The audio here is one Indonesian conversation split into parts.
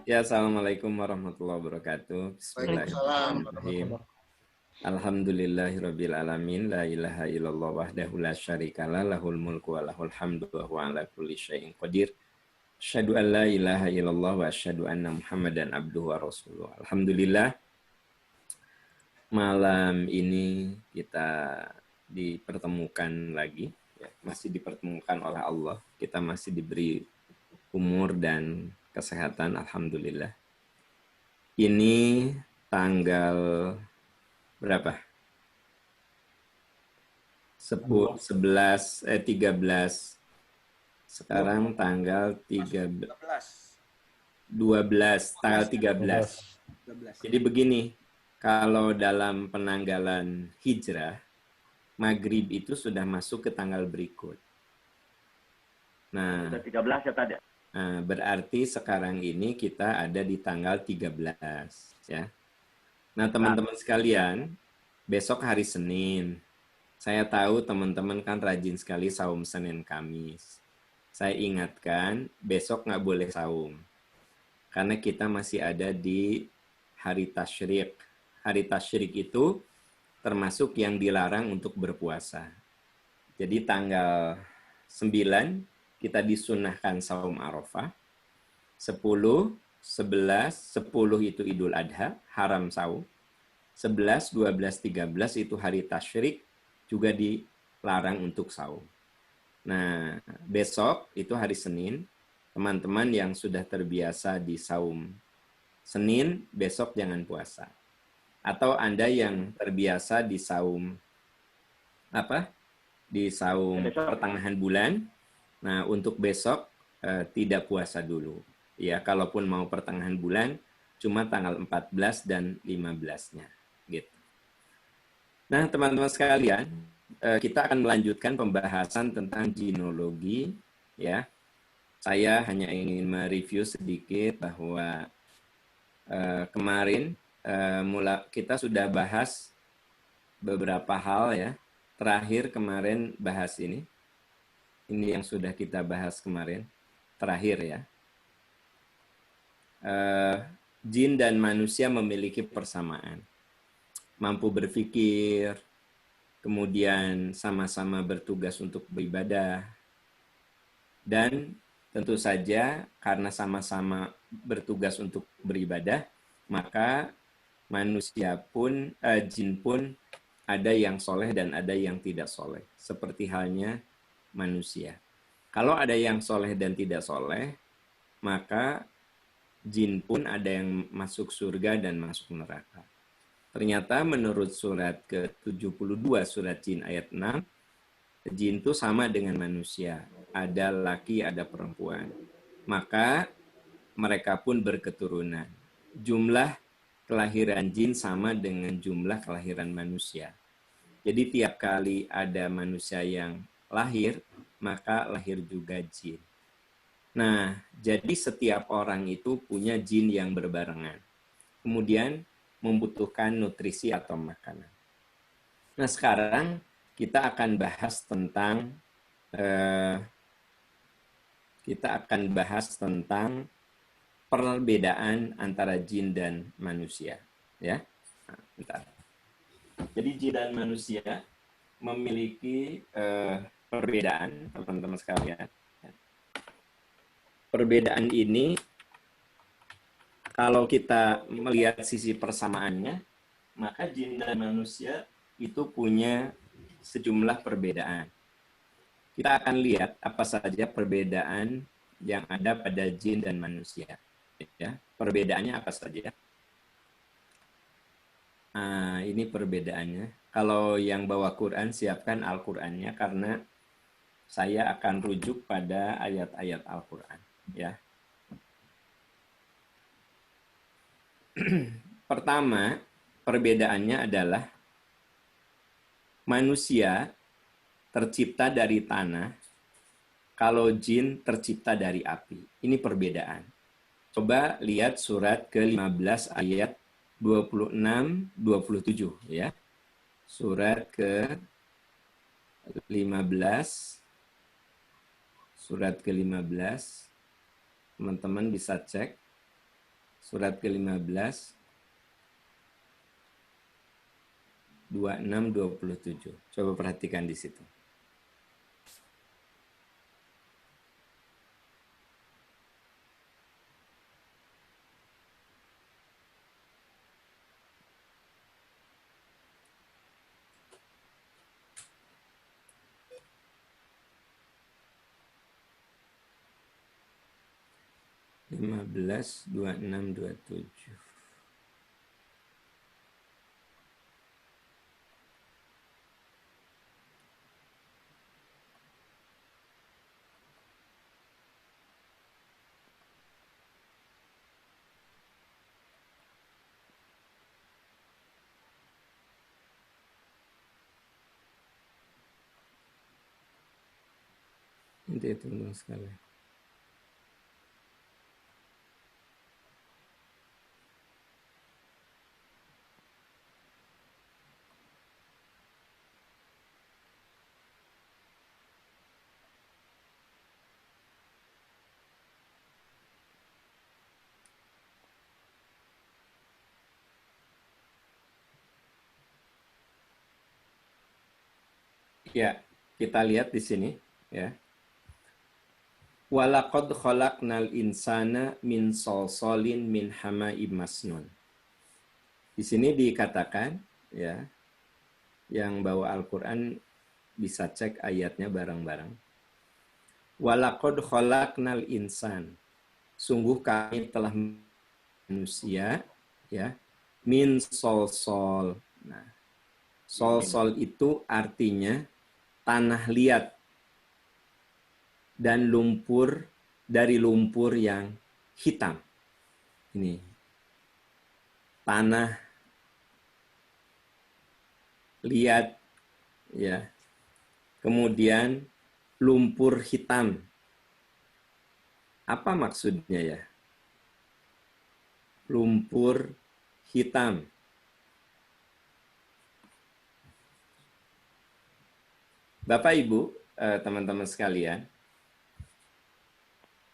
Ya, assalamualaikum warahmatullahi wabarakatuh. Waalaikumsalam Bismillahirrahmanirrahim. warahmatullahi Alhamdulillahirabbil alamin, la ilaha illallah wahdahu la syarikalah, lahul mulku wa lahul hamdu wa huwa ala kulli syai'in qadir. Asyhadu an la ilaha illallah wa asyhadu anna Muhammadan abduhu wa rasuluh. Alhamdulillah, malam ini kita dipertemukan lagi, ya, masih dipertemukan oleh Allah. Kita masih diberi umur dan kesehatan, alhamdulillah. Ini tanggal berapa? 13. Sekarang tanggal 12, tanggal 13. Jadi begini, kalau dalam penanggalan hijrah, maghrib itu sudah masuk ke tanggal berikut. Nah, Sudah 13 ya tadi. berarti sekarang ini kita ada di tanggal 13, ya. Nah, teman-teman sekalian, besok hari Senin. Saya tahu teman-teman kan rajin sekali saum Senin Kamis. Saya ingatkan, besok nggak boleh saum. Karena kita masih ada di hari tasyrik. Hari tasyrik itu termasuk yang dilarang untuk berpuasa. Jadi tanggal 9 kita disunahkan saum Arafah. 10, 11, 10 itu Idul Adha, haram saum. 11, 12, 13 itu hari tasyrik, juga dilarang untuk saum. Nah, besok itu hari Senin, teman-teman yang sudah terbiasa di saum Senin, besok jangan puasa. Atau Anda yang terbiasa di saum di saum pertengahan bulan, nah untuk besok tidak puasa dulu. Ya, kalaupun mau pertengahan bulan, cuma tanggal 14 dan 15-nya. Gitu. Nah, teman-teman sekalian, kita akan melanjutkan pembahasan tentang jinologi. Ya, saya hanya ingin mereview sedikit bahwa kemarin kita sudah bahas beberapa hal ya. Terakhir kemarin bahas ini yang sudah kita bahas kemarin, terakhir ya. Jin dan manusia memiliki persamaan. Mampu berpikir, kemudian sama-sama bertugas untuk beribadah, dan tentu saja karena sama-sama bertugas untuk beribadah, maka manusia pun, jin pun ada yang soleh dan ada yang tidak soleh. Seperti halnya manusia. Kalau ada yang soleh dan tidak soleh, maka jin pun ada yang masuk surga dan masuk neraka. Ternyata menurut surat ke-72 surat jin ayat 6, jin itu sama dengan manusia. Ada laki, ada perempuan. Maka mereka pun berketurunan. Jumlah kelahiran jin sama dengan jumlah kelahiran manusia. Jadi tiap kali ada manusia yang lahir, maka lahir juga jin. Nah, jadi setiap orang itu punya jin yang berbarengan. Kemudian membutuhkan nutrisi atau makanan. Nah, sekarang kita akan bahas tentang perbedaan antara jin dan manusia, ya. Nah, bentar. Jadi jin dan manusia memiliki perbedaan, teman-teman sekalian. Perbedaan ini, kalau kita melihat sisi persamaannya, maka jin dan manusia itu punya sejumlah perbedaan. Kita akan lihat apa saja perbedaan yang ada pada jin dan manusia. Ya, perbedaannya apa saja? Nah, ini perbedaannya. Kalau yang bawa Quran, siapkan Al-Qurannya karena saya akan rujuk pada ayat-ayat Al-Quran. Ya. Pertama, perbedaannya adalah manusia tercipta dari tanah, kalau jin tercipta dari api. Ini perbedaan. Coba lihat surat ke-15 ayat 26-27 ya. Surat ke-15, surat ke-15, teman-teman bisa cek. Surat ke-15, 26, 27. Coba perhatikan di situ. Lima belas, 26, 27. Nanti tunggu sekali. Ya, kita lihat di sini ya. Walaqad khalaqnal insana min solsolin min hama'im masnun. Di sini dikatakan ya, yang bawa Al-Qur'an bisa cek ayatnya bareng-bareng. Walaqad khalaqnal insan. Sungguh kami telah manusia ya, min solsol. Nah, solsol itu artinya tanah liat dan lumpur dari lumpur yang hitam. Ini tanah liat ya. Kemudian lumpur hitam. Apa maksudnya ya? Lumpur hitam. Bapak Ibu, teman-teman sekalian,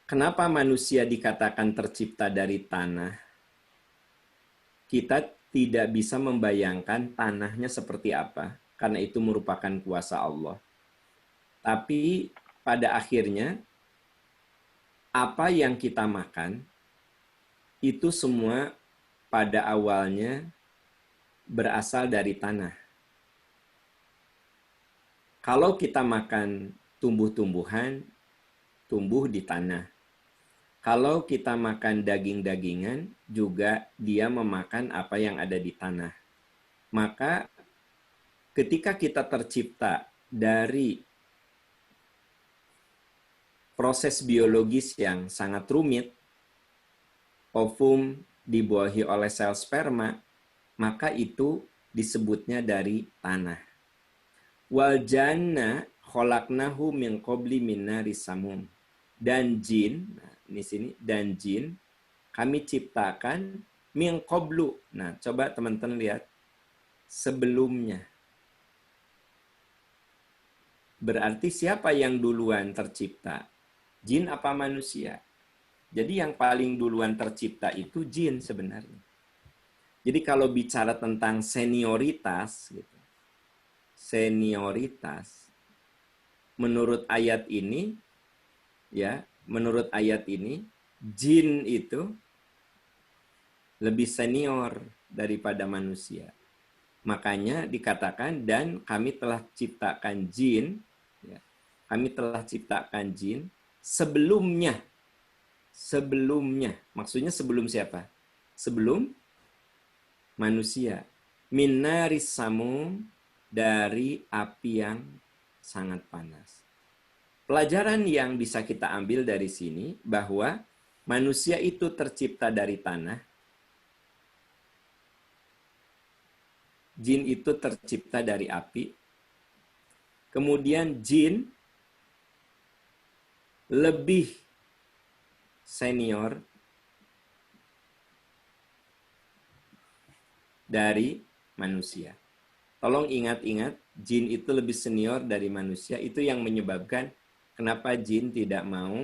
kenapa manusia dikatakan tercipta dari tanah? Kita tidak bisa membayangkan tanahnya seperti apa, karena itu merupakan kuasa Allah. Tapi pada akhirnya, apa yang kita makan, itu semua pada awalnya berasal dari tanah. Kalau kita makan tumbuh-tumbuhan, tumbuh di tanah. Kalau kita makan daging-dagingan, juga dia memakan apa yang ada di tanah. Maka ketika kita tercipta dari proses biologis yang sangat rumit, ovum dibuahi oleh sel sperma, maka itu disebutnya dari tanah. Wal janna khalaqnahu min qabli min nari samum. Dan jin, nah, di sini dan jin kami ciptakan min qablu. Nah, coba teman-teman lihat sebelumnya. Berarti siapa yang duluan tercipta? Jin apa manusia? Jadi yang paling duluan tercipta itu jin sebenarnya. Jadi kalau bicara tentang senioritas gitu. Senioritas menurut ayat ini ya, menurut ayat ini jin itu lebih senior daripada manusia. Makanya dikatakan dan kami telah ciptakan jin ya, kami telah ciptakan jin sebelumnya. Maksudnya sebelum siapa? Sebelum manusia. Min naris samum, dari api yang sangat panas. Pelajaran yang bisa kita ambil dari sini bahwa manusia itu tercipta dari tanah, jin itu tercipta dari api, kemudian jin lebih senior dari manusia. Tolong ingat-ingat, jin itu lebih senior dari manusia. Itu yang menyebabkan kenapa jin tidak mau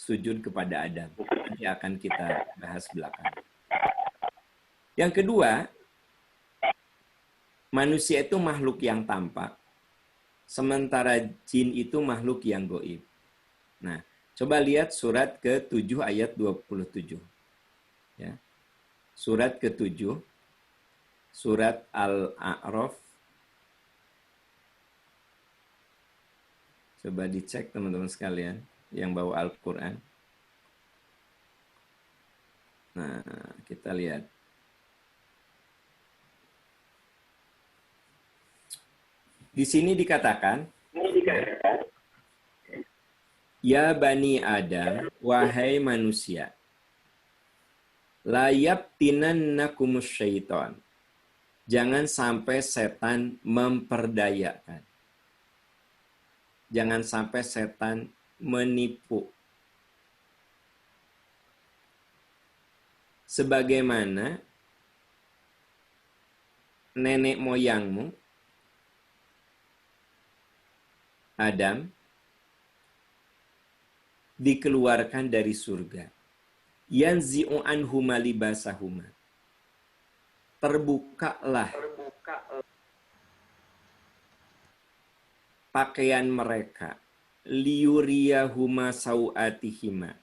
sujud kepada Adam. Nanti akan kita bahas belakangan. Yang kedua, manusia itu makhluk yang tampak, sementara jin itu makhluk yang goib. Nah, coba lihat surat ke-7 ayat 27. Ya. Surat ke-7, surat Al-A'raf. Coba dicek teman-teman sekalian yang bawa Al-Quran. Nah, kita lihat. Di sini dikatakan, ya Bani Adam, wahai manusia, la yaftinannakumus syaitan. Jangan sampai setan memperdayakan. Jangan sampai setan menipu. Sebagaimana nenek moyangmu, Adam, dikeluarkan dari surga. Yanzi'u anhuma libasahuma. Terbukalah pakaian mereka, liyuriyahuma sau'atihima,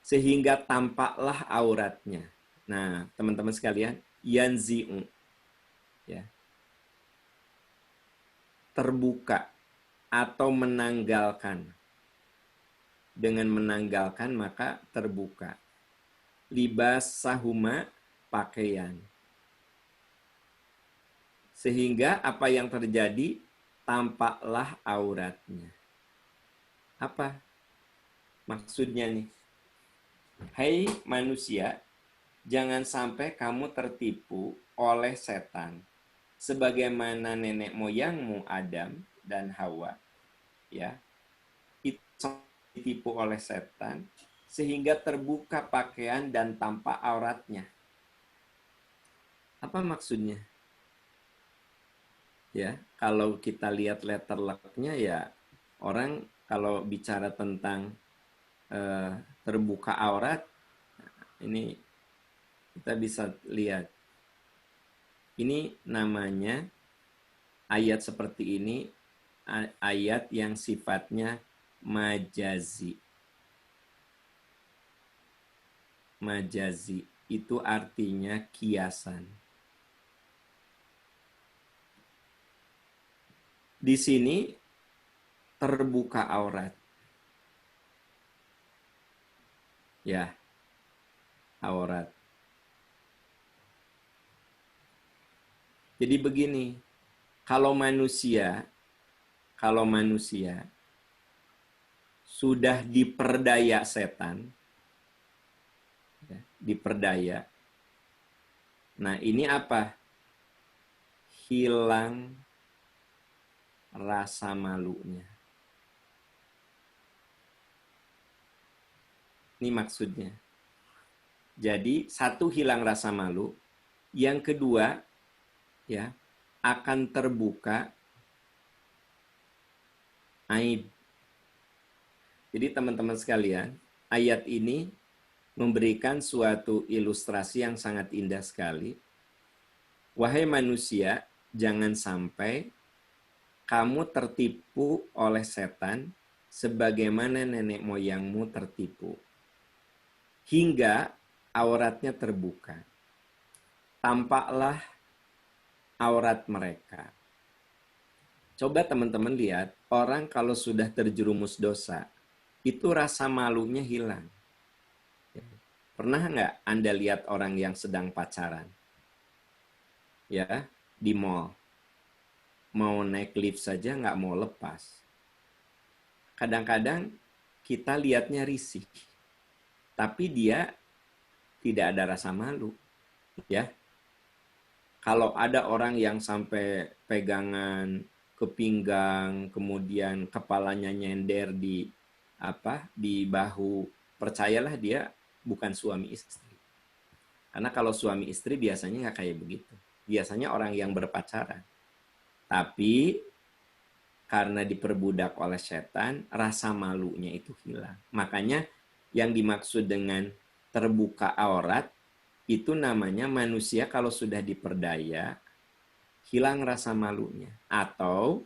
sehingga tampaklah auratnya. Nah, teman-teman sekalian, yanzi'u, ya, terbuka atau menanggalkan. Dengan menanggalkan maka terbuka. Libasahuma, pakaian. Sehingga apa yang terjadi? Tampaklah auratnya. Apa maksudnya nih? Hai manusia, jangan sampai kamu tertipu oleh setan. Sebagaimana nenek moyangmu Adam dan Hawa, ya, itu ditipu oleh setan sehingga terbuka pakaian dan tampak auratnya. Apa maksudnya? Ya, kalau kita lihat letter luck-nya ya, orang kalau bicara tentang terbuka aurat, ini kita bisa lihat. Ini namanya ayat seperti ini, ayat yang sifatnya majazi. Majazi itu artinya kiasan. Di sini terbuka aurat. Ya, aurat. Jadi begini, kalau manusia sudah diperdaya setan, ya, diperdaya. Nah, ini apa? Hilang rasa malunya. Ini maksudnya. Jadi, satu, hilang rasa malu. Yang kedua, ya, akan terbuka aib. Jadi teman-teman sekalian, ayat ini memberikan suatu ilustrasi yang sangat indah sekali. Wahai manusia, jangan sampai kamu tertipu oleh setan sebagaimana nenek moyangmu tertipu. Hingga auratnya terbuka. Tampaklah aurat mereka. Coba teman-teman lihat, orang kalau sudah terjerumus dosa, itu rasa malunya hilang. Pernah nggak Anda lihat orang yang sedang pacaran? Ya, di mall. Mau naik lift saja nggak mau lepas. Kadang-kadang kita lihatnya risih. Tapi dia tidak ada rasa malu. Ya. Kalau ada orang yang sampai pegangan ke pinggang, kemudian kepalanya nyender di bahu, percayalah dia bukan suami istri. Karena kalau suami istri biasanya nggak kayak begitu. Biasanya orang yang berpacaran. Tapi karena diperbudak oleh setan, rasa malunya itu hilang. Makanya yang dimaksud dengan terbuka aurat, itu namanya manusia kalau sudah diperdaya, hilang rasa malunya. Atau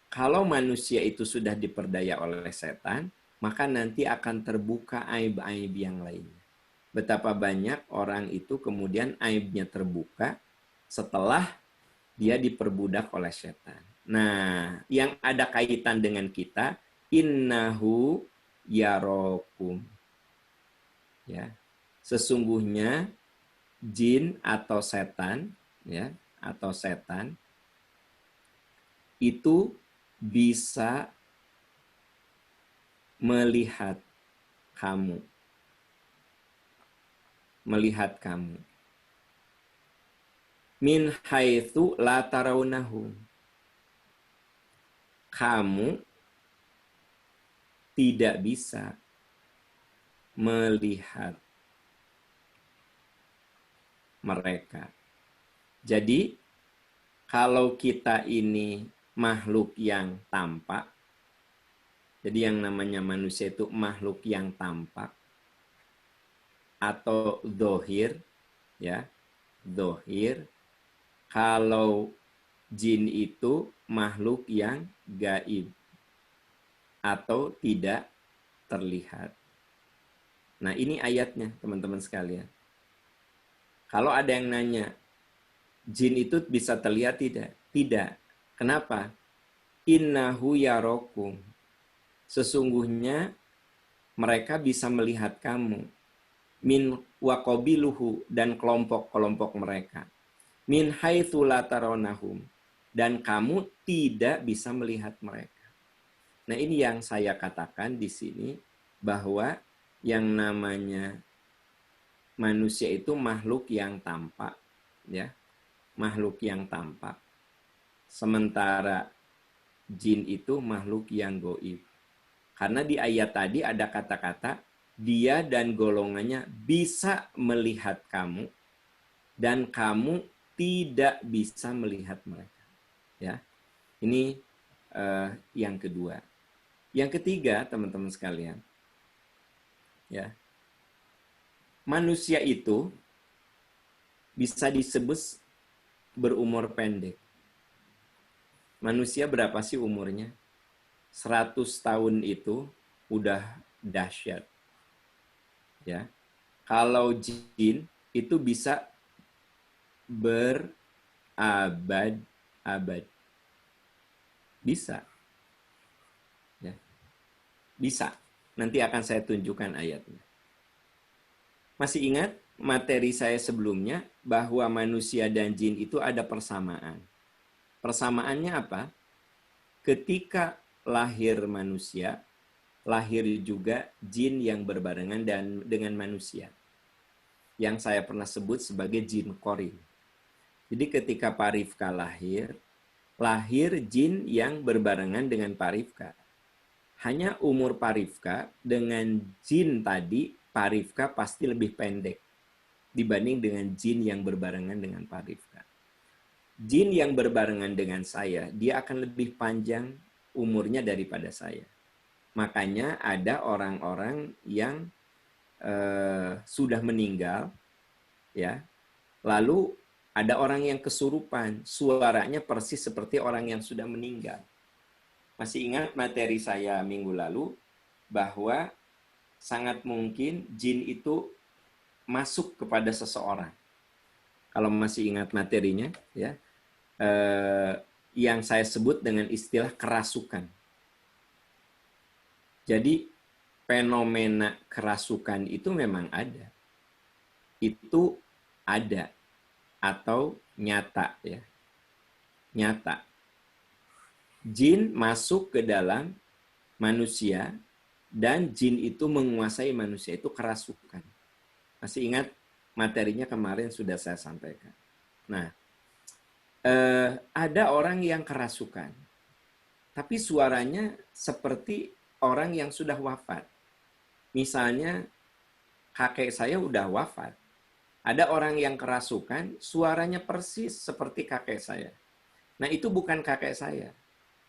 kalau manusia itu sudah diperdaya oleh setan, maka nanti akan terbuka aib-aib yang lainnya. Betapa banyak orang itu kemudian aibnya terbuka setelah dia diperbudak oleh setan. Nah, yang ada kaitan dengan kita, innahu yarokum. Ya. Sesungguhnya jin atau setan, ya, atau setan itu bisa melihat kamu. Melihat kamu. Min haitsu la tarawnahum. Kamu tidak bisa melihat mereka. Jadi, kalau kita ini makhluk yang tampak, jadi yang namanya manusia itu makhluk yang tampak, atau dohir, ya, dohir. Kalau jin itu makhluk yang gaib atau tidak terlihat. Nah, ini ayatnya, teman-teman sekalian. Kalau ada yang nanya, jin itu bisa terlihat tidak? Tidak. Kenapa? Innahu yarokum. Sesungguhnya mereka bisa melihat kamu. Min waqabiluhu, dan kelompok-kelompok mereka. Min haitsu la tarawnahum, dan kamu tidak bisa melihat mereka. Nah, ini yang saya katakan di sini, bahwa yang namanya manusia itu makhluk yang tampak, ya, makhluk yang tampak. Sementara jin itu makhluk yang goib. Karena di ayat tadi ada kata-kata dia dan golongannya bisa melihat kamu dan kamu tidak bisa melihat mereka. Ya, ini yang kedua. Yang ketiga, teman-teman sekalian, ya, manusia itu bisa disebut berumur pendek. Manusia berapa sih umurnya? 100 tahun itu udah dahsyat. Ya. Kalau jin itu bisa berabad-abad. Bisa. Ya. Bisa. Nanti akan saya tunjukkan ayatnya. Masih ingat materi saya sebelumnya bahwa manusia dan jin itu ada persamaan. Persamaannya apa? Ketika lahir manusia, lahir juga jin yang berbarengan dengan manusia. Yang saya pernah sebut sebagai jin korin. Jadi ketika Parifka lahir jin yang berbarengan dengan Parifka. Hanya umur Parifka dengan jin tadi, Parifka pasti lebih pendek dibanding dengan jin yang berbarengan dengan Parifka. Jin yang berbarengan dengan saya, dia akan lebih panjang umurnya daripada saya. Makanya ada orang-orang yang sudah meninggal, ya. Lalu ada orang yang kesurupan, suaranya persis seperti orang yang sudah meninggal. Masih ingat materi saya minggu lalu bahwa sangat mungkin jin itu masuk kepada seseorang. Kalau masih ingat materinya, ya, yang saya sebut dengan istilah kerasukan. Jadi fenomena kerasukan itu memang ada. Itu ada atau nyata, ya. Nyata. Jin masuk ke dalam manusia dan jin itu menguasai manusia, itu kerasukan. Masih ingat materinya kemarin sudah saya sampaikan. Nah, ada orang yang kerasukan, tapi suaranya seperti orang yang sudah wafat. Misalnya kakek saya udah wafat. Ada orang yang kerasukan, suaranya persis seperti kakek saya. Nah, itu bukan kakek saya.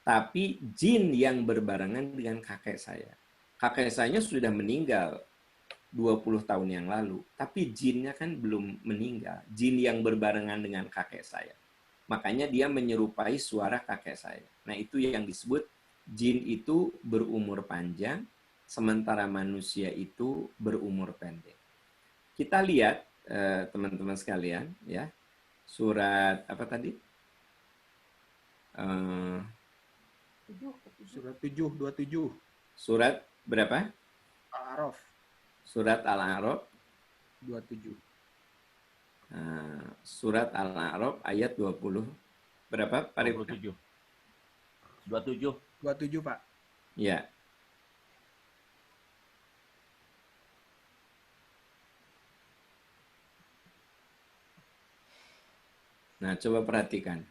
tapi jin yang berbarengan dengan kakek saya. Kakek saya sudah meninggal 20 tahun yang lalu, tapi jinnya kan belum meninggal. Jin yang berbarengan dengan kakek saya. Makanya dia menyerupai suara kakek saya. Nah, itu yang disebut jin itu berumur panjang, sementara manusia itu berumur pendek. Kita lihat teman-teman sekalian, ya, surat apa tadi? Surat 7:27. Surat berapa? Al-A'raf Surat Al-A'raf. 27. Surat Al-A'raf ayat 20. Berapa, Pak Rifka? 27. 27, Pak. Ya. Nah, coba perhatikan.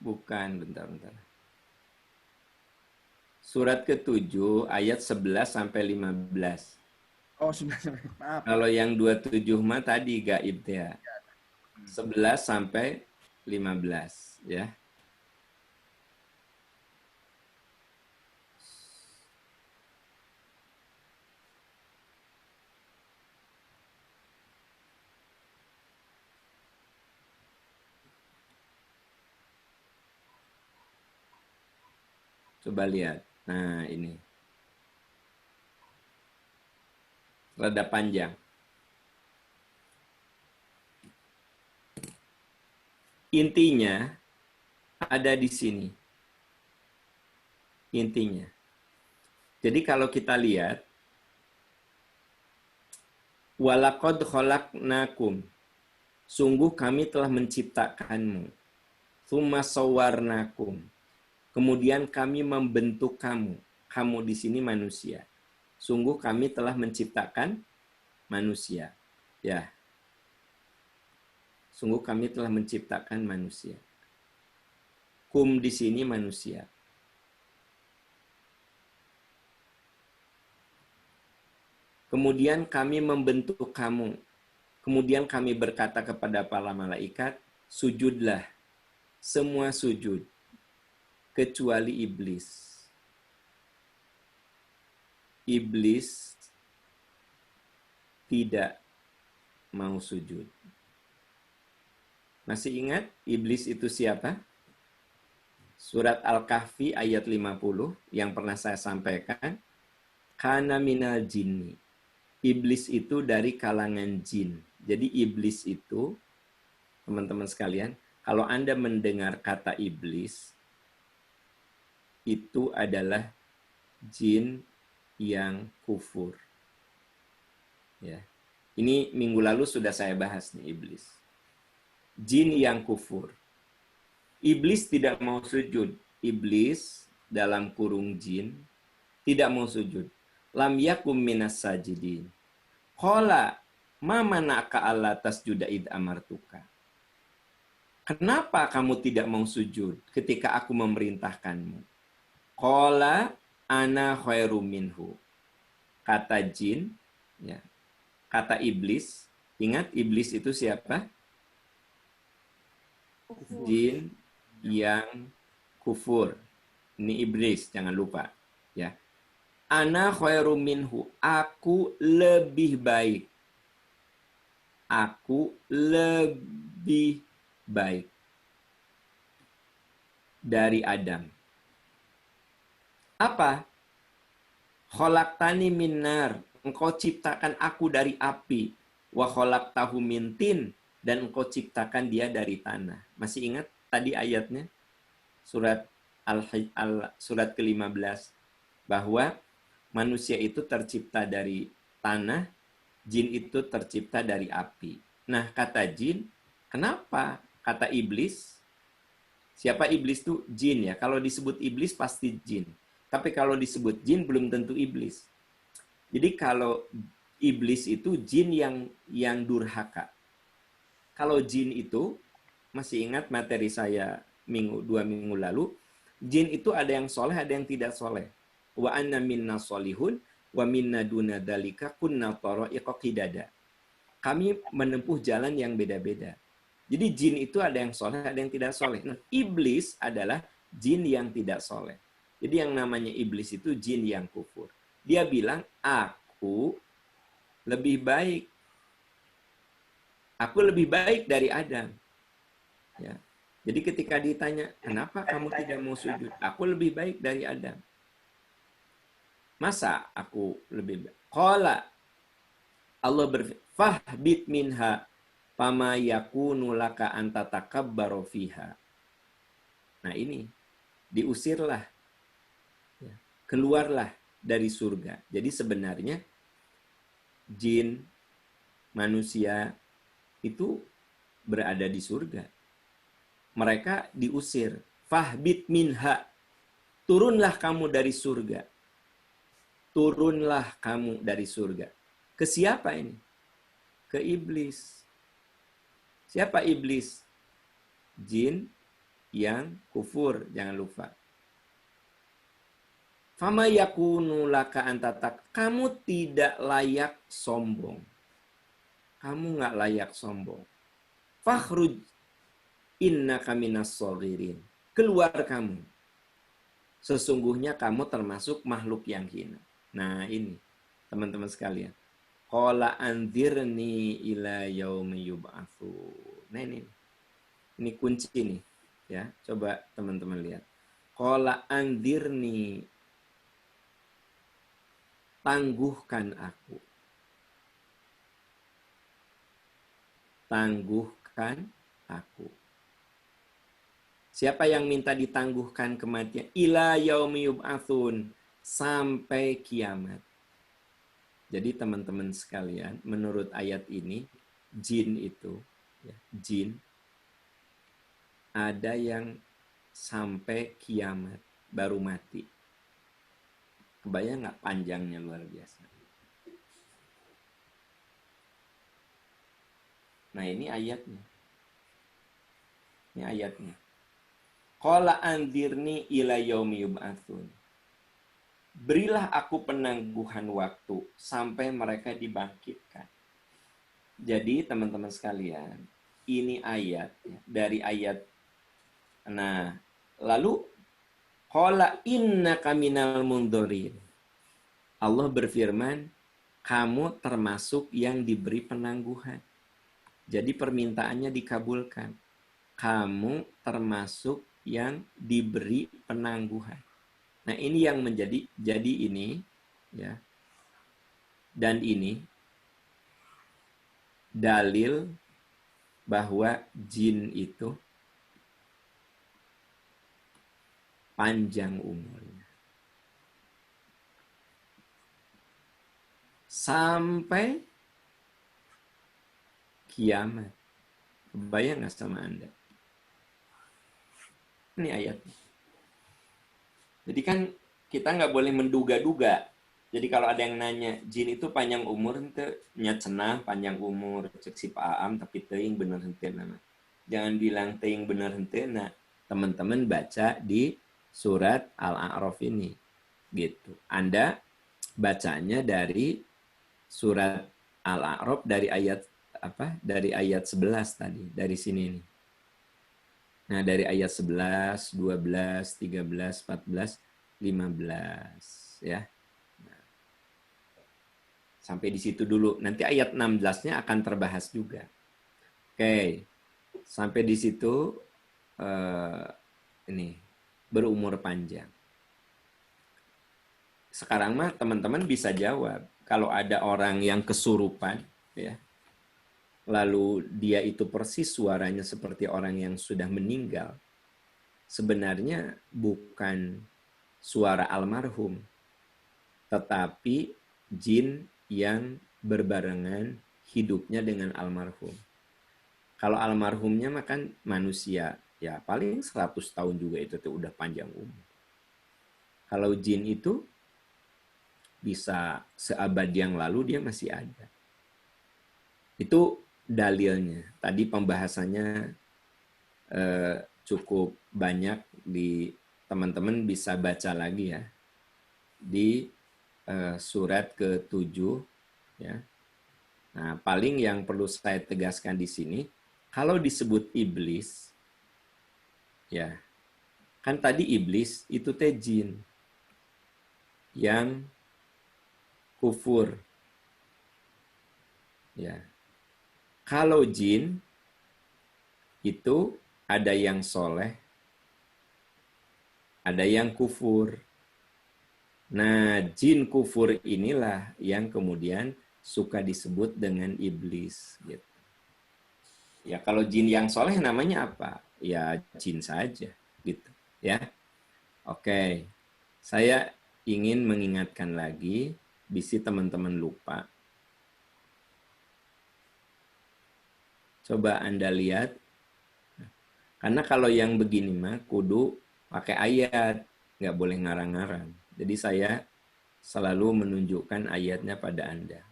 Bukan, bentar. Surat ke-7 ayat 11 sampai 15. Oh, sudah. Maaf. Kalau yang 27 mah tadi gaib ya. 11 sampai 15 ya. Coba lihat. Nah, ini. Rada panjang. Intinya ada di sini. Intinya. Jadi kalau kita lihat, walaqad khalaqnakum, sungguh kami telah menciptakanmu. Tsumma sawwarnakum, kemudian kami membentuk kamu. Kamu di sini manusia. Sungguh kami telah menciptakan manusia. Ya. Sungguh kami telah menciptakan manusia. Kum di sini manusia. Kemudian kami membentuk kamu. Kemudian kami berkata kepada para malaikat, sujudlah. Semua sujud. Kecuali iblis. Iblis tidak mau sujud. Masih ingat iblis itu siapa? Surat Al-Kahfi ayat 50 yang pernah saya sampaikan. Kana minal jinni. Iblis itu dari kalangan jin. Jadi iblis itu, teman-teman sekalian, kalau Anda mendengar kata iblis, itu adalah jin yang kufur. Ya. Ini minggu lalu sudah saya bahas nih iblis. Jin yang kufur. Iblis tidak mau sujud. Iblis dalam kurung jin tidak mau sujud. Lam yakum minas sajidin. Qala ma mana'aka alla tasjuda id amartuka. Kenapa kamu tidak mau sujud ketika aku memerintahkanmu? Qala ana khairum minhu. Kata jin, ya. Kata iblis, ingat iblis itu siapa? Jin yang kufur. Ini iblis, jangan lupa, ya. Ana khairum minhu, aku lebih baik. Aku lebih baik dari Adam. Apa? Khalaqtani min nar, engkau ciptakan aku dari api. Wa khalaqtahu min tin, dan engkau ciptakan dia dari tanah. Masih ingat tadi ayatnya? Surat surat ke-15 bahwa manusia itu tercipta dari tanah, jin itu tercipta dari api. Nah, kata jin, kenapa kata iblis? Siapa iblis itu? Jin ya. Kalau disebut iblis pasti jin. Tapi kalau disebut jin belum tentu iblis. Jadi kalau iblis itu jin yang durhaka. Kalau jin itu, masih ingat materi saya 2 minggu lalu, jin itu ada yang soleh, ada yang tidak soleh. Wa anna minna solihun, wa minna duna dalika kunna tara'iqa qidada. Kami menempuh jalan yang beda-beda. Jadi jin itu ada yang soleh, ada yang tidak soleh. Nah, iblis adalah jin yang tidak soleh. Jadi yang namanya iblis itu jin yang kufur. Dia bilang, aku lebih baik. Aku lebih baik dari Adam. Ya. Jadi ketika ditanya, kenapa kamu tidak mau sujud? Aku lebih baik dari Adam. Masa aku lebih baik? Qala, Allah berfirman, fahbit minha fama yakunu laka anta takabbaru fiha. Nah ini, diusirlah. Ya. Keluarlah dari surga. Jadi sebenarnya jin, manusia itu berada di surga. Mereka diusir. Fahbit minha. Turunlah kamu dari surga. Turunlah kamu dari surga. Ke siapa ini? Ke iblis. Siapa iblis? Jin yang kufur, jangan lupa. Fama yakunu laka antatak. Kamu tidak layak sombong. Kamu nggak layak sombong. Fakhruj innaka minas shaghirin. Keluar kamu. Sesungguhnya kamu termasuk makhluk yang hina. Nah ini, teman-teman sekalian. Qala anzirni ila yaumi yub'atsun. Nah ini kunci nih. Ya, coba teman-teman lihat. Qala anzirni, tangguhkan aku. Tangguhkan aku. Siapa yang minta ditangguhkan kematian? Ila yaumi yub'atsun, sampai kiamat. Jadi teman-teman sekalian, menurut ayat ini, jin itu, ya, jin, ada yang sampai kiamat, baru mati. Kebayang nggak panjangnya luar biasa. Nah ini ayatnya. Ini ayatnya. Qala anzirni ila yaumi yub'atsun. Berilah aku penangguhan waktu sampai mereka dibangkitkan. Jadi teman-teman sekalian, ini ayat ya, dari ayat. Nah, lalu qala innaka minal mundhorin. Allah berfirman, kamu termasuk yang diberi penangguhan. Jadi permintaannya dikabulkan. Kamu termasuk yang diberi penangguhan. Nah, ini yang jadi ini ya. Dan ini dalil bahwa jin itu panjang umurnya. Sampai kiamat. Kebayang nggak sama Anda? Ini ayatnya. Jadi kan kita nggak boleh menduga-duga. Jadi kalau ada yang nanya, jin itu panjang umur, ente nya cenah panjang umur, cek si paam tapi teuing bener henteu nama. Jangan bilang teuing bener henteu. Nah, teman-teman baca di surat Al-A'raf ini. Gitu. Anda bacanya dari surat Al-A'raf dari ayat apa? Dari ayat 11 tadi, dari sini nih. Nah, dari ayat 11, 12, 13, 14, 15 ya. Nah, sampai di situ dulu. Nanti ayat 16-nya akan terbahas juga. Oke. Sampai di situ ini berumur panjang. Sekarang mah teman-teman bisa jawab. Kalau ada orang yang kesurupan ya, lalu dia itu persis suaranya seperti orang yang sudah meninggal, sebenarnya bukan suara almarhum, tetapi jin yang berbarengan hidupnya dengan almarhum. Kalau almarhumnya makan manusia, ya paling 100 tahun juga itu tuh udah panjang umur. Kalau jin itu bisa seabad yang lalu dia masih ada. Itu dalilnya. Tadi pembahasannya cukup banyak, di teman-teman bisa baca lagi ya di surat ke-7 ya. Nah, paling yang perlu saya tegaskan di sini, Kalau disebut iblis, ya, kan tadi iblis itu teh jin yang kufur. Ya. Kalau jin itu ada yang soleh, ada yang kufur. Nah, jin kufur inilah yang kemudian suka disebut dengan iblis. Gitu. Ya, kalau jin yang soleh namanya apa? Ya, jin saja. Gitu. Ya, oke. Saya ingin mengingatkan lagi, bisa teman-teman lupa. Coba Anda lihat. Karena kalau yang begini mah kudu pakai ayat, nggak boleh ngarang-ngarang. Jadi saya selalu menunjukkan ayatnya pada Anda.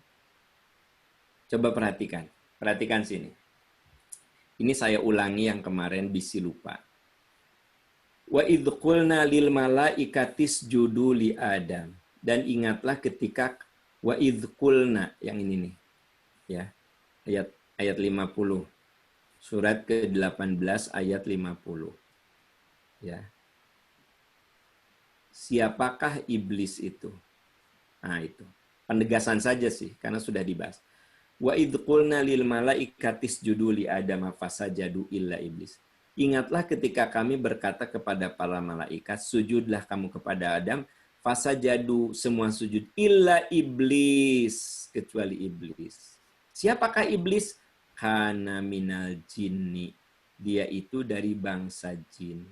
Coba perhatikan. Perhatikan sini. Ini saya ulangi yang kemarin bisi lupa. Wa idh qulna lil malaikatis judu li Adam. Dan ingatlah ketika wa idh qulna yang ini nih. Ya. Ayat 50. Surat ke-18 ayat 50. Ya. Siapakah iblis itu? Nah, itu. Penegasan saja sih karena sudah dibahas. Wa idh qulna lil malaikatis judu li Adam fasajadu illa iblis. Ingatlah ketika kami berkata kepada para malaikat, sujudlah kamu kepada Adam, fasajadu semua sujud illa iblis, kecuali iblis. Siapakah iblis? Kana minal jinni. Dia itu dari bangsa jin.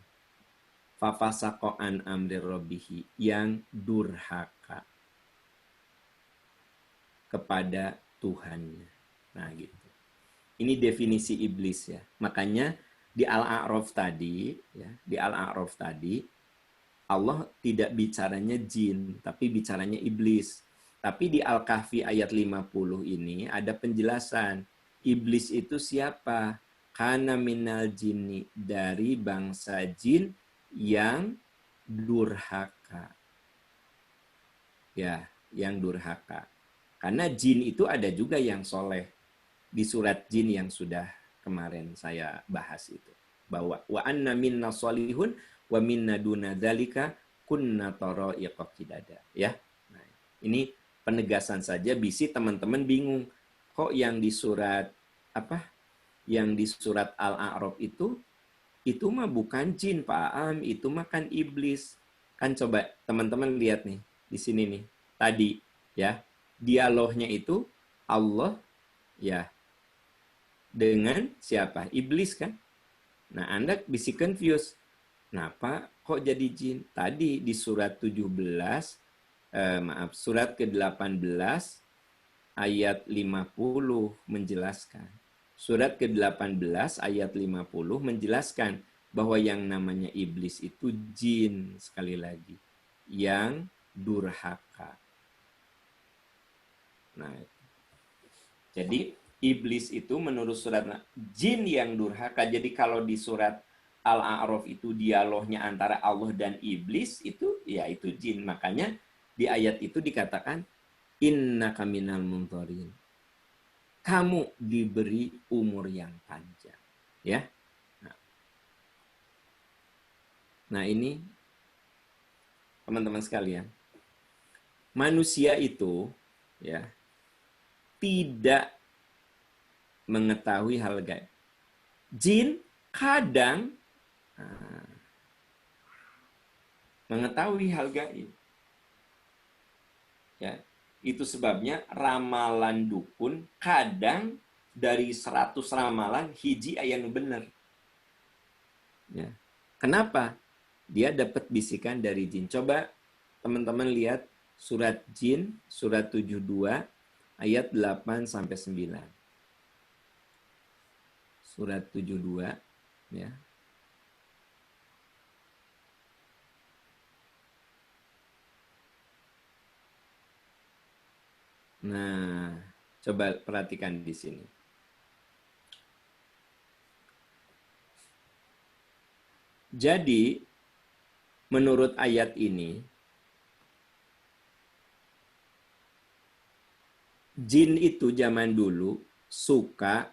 Fafasaqo an amri rabbihi, yang durhaka kepada Tuhannya. Nah, gitu. Ini definisi iblis ya. Makanya di Al-A'raf tadi, ya, di Al-A'raf tadi Allah tidak bicaranya jin, tapi bicaranya iblis. Tapi di Al-Kahfi ayat 50 ini ada penjelasan. Iblis itu siapa? Kana minal jinni, dari bangsa jin yang durhaka. Ya, yang durhaka. Karena jin itu ada juga yang soleh. Di surat jin yang sudah kemarin saya bahas itu. Bahwa wa anna minna solihun wa minna duna dzalika kunna tara'iqa qidada. Ya. Nah, ini penegasan saja bisi teman-teman bingung. Kok yang di surat apa? Yang di surat Al-A'raf itu mah bukan jin, Pak Am, itu mah kan iblis. Kan coba teman-teman lihat nih di sini nih. Tadi ya, dialognya itu Allah ya dengan siapa? Iblis kan? Nah, Anda bisa confuse. Kenapa kok jadi jin? Tadi di surat 17, surat ke-18 ayat 50 menjelaskan. Surat ke-18 ayat 50 menjelaskan bahwa yang namanya iblis itu jin, sekali lagi, yang durhaka. Nah, jadi iblis itu menurut surat jin yang durhaka. Jadi kalau di surat Al-A'raf itu dialognya antara Allah dan iblis, itu ya itu jin. Makanya di ayat itu dikatakan innaka minal munzarin. Kamu diberi umur yang panjang, ya. Nah, ini teman-teman sekalian. Manusia itu ya tidak mengetahui hal gaib. Jin kadang mengetahui hal gaib. Ya, itu sebabnya ramalan dukun kadang dari 100 ramalan hiji aya nu bener. Ya. Kenapa? Dia dapat bisikan dari jin. Coba teman-teman lihat surat jin, surat 72 ayat 8 sampai 9. Surat 72 ya. Nah, coba perhatikan di sini. Jadi, menurut ayat ini, jin itu zaman dulu suka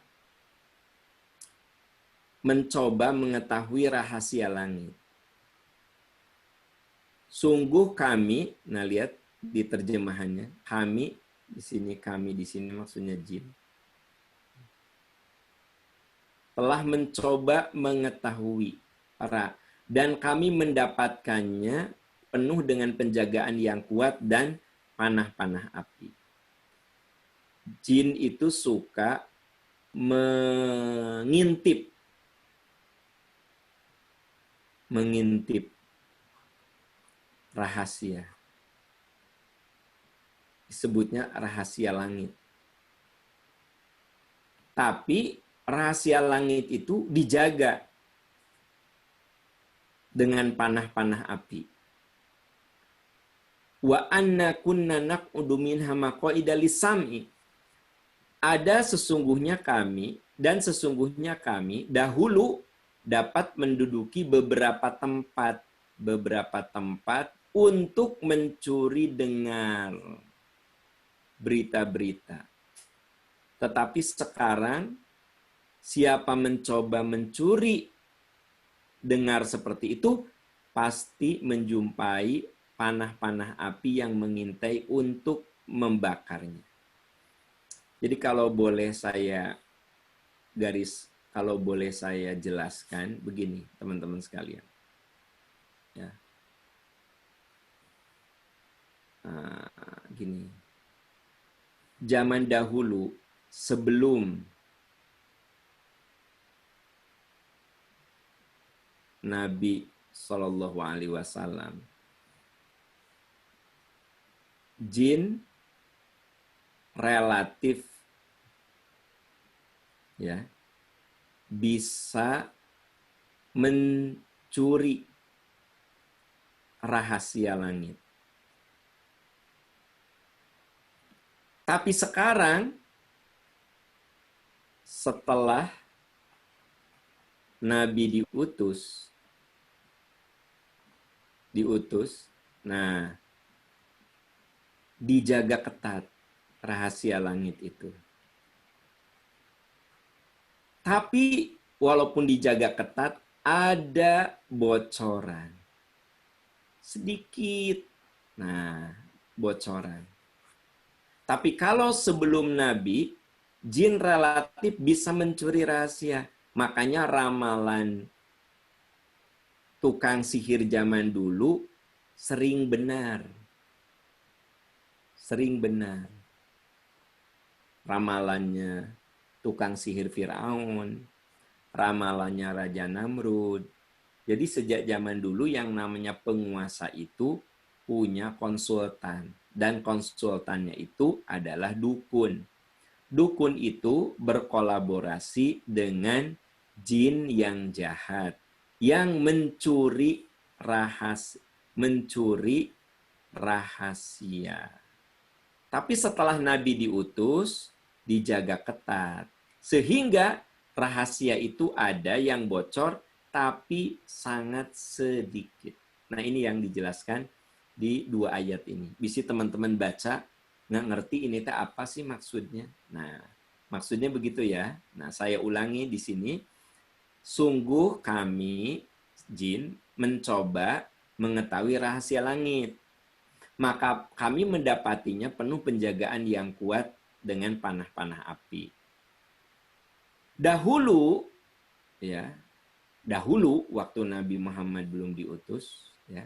mencoba mengetahui rahasia langit. Sungguh kami, nah lihat di terjemahannya, kami di sini maksudnya jin. Telah mencoba mengetahui dan kami mendapatkannya penuh dengan penjagaan yang kuat dan panah-panah api. Jin itu suka mengintip rahasia. Disebutnya rahasia langit. Tapi rahasia langit itu dijaga dengan panah-panah api. Wa anna kunna naq'udu minha maq'ida lis-sam'i. Ada sesungguhnya kami dahulu dapat menduduki beberapa tempat untuk mencuri dengar berita-berita. Tetapi sekarang siapa mencoba mencuri dengar seperti itu pasti menjumpai panah-panah api yang mengintai untuk membakarnya. Jadi kalau boleh saya jelaskan begini, teman-teman sekalian. Ya. Gini. Zaman dahulu sebelum Nabi Shallallahu Alaihi Wasallam, jin relatif ya bisa mencuri rahasia langit. Tapi sekarang setelah Nabi diutus, nah dijaga ketat rahasia langit itu. Tapi walaupun dijaga ketat, ada bocoran. Sedikit. Nah, bocoran. Tapi kalau sebelum Nabi, jin relatif bisa mencuri rahasia. Makanya ramalan tukang sihir zaman dulu sering benar. Sering benar. Ramalannya tukang sihir Firaun, ramalannya Raja Namrud. Jadi sejak zaman dulu yang namanya penguasa itu punya konsultan. Dan konsultannya itu adalah dukun. Dukun itu berkolaborasi dengan jin yang jahat. Yang mencuri rahasia. Tapi setelah Nabi diutus, dijaga ketat. Sehingga rahasia itu ada yang bocor, tapi sangat sedikit. Nah ini yang dijelaskan di 2 ayat ini. Bisa teman-teman baca, nggak ngerti ini apa sih maksudnya. Nah, maksudnya begitu ya. Nah, saya ulangi di sini. Sungguh kami, jin, mencoba mengetahui rahasia langit. Maka kami mendapatinya penuh penjagaan yang kuat dengan panah-panah api. Dahulu waktu Nabi Muhammad belum diutus, ya,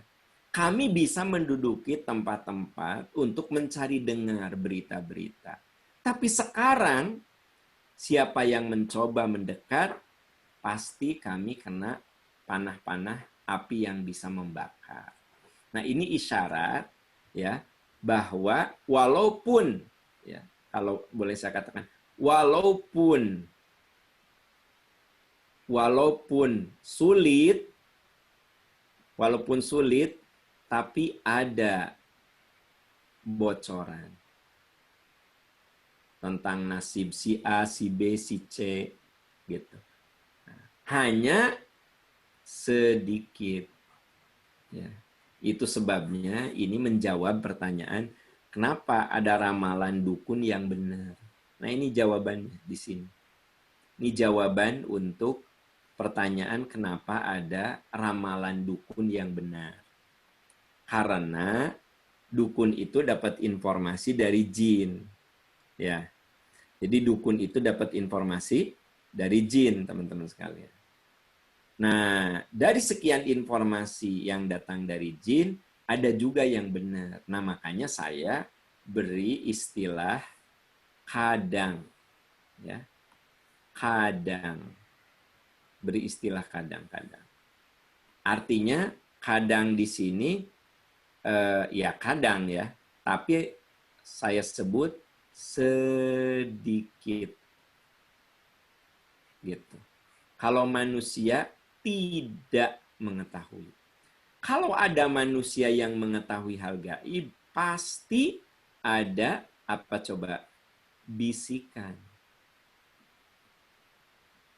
kami bisa menduduki tempat-tempat untuk mencari dengar berita-berita. Tapi sekarang, siapa yang mencoba mendekat, pasti kami kena panah-panah api yang bisa membakar. Nah, ini isyarat ya bahwa walaupun ya, kalau boleh saya katakan, walaupun sulit, tapi ada bocoran tentang nasib si A, si B, si C, gitu. Nah, hanya sedikit. Ya. Itu sebabnya ini menjawab pertanyaan, kenapa ada ramalan dukun yang benar? Nah, ini jawabannya di sini. Ini jawaban untuk pertanyaan kenapa ada ramalan dukun yang benar. Karena dukun itu dapat informasi dari jin. Ya. Jadi dukun itu dapat informasi dari jin, teman-teman sekalian. Nah, dari sekian informasi yang datang dari jin, ada juga yang benar. Nah, makanya saya beri istilah kadang. Ya. Kadang. Beri istilah kadang-kadang. Artinya kadang di sini ya kadang ya, tapi saya sebut sedikit gitu. Kalau manusia tidak mengetahui. Kalau ada manusia yang mengetahui hal gaib, pasti ada apa coba? Bisikan.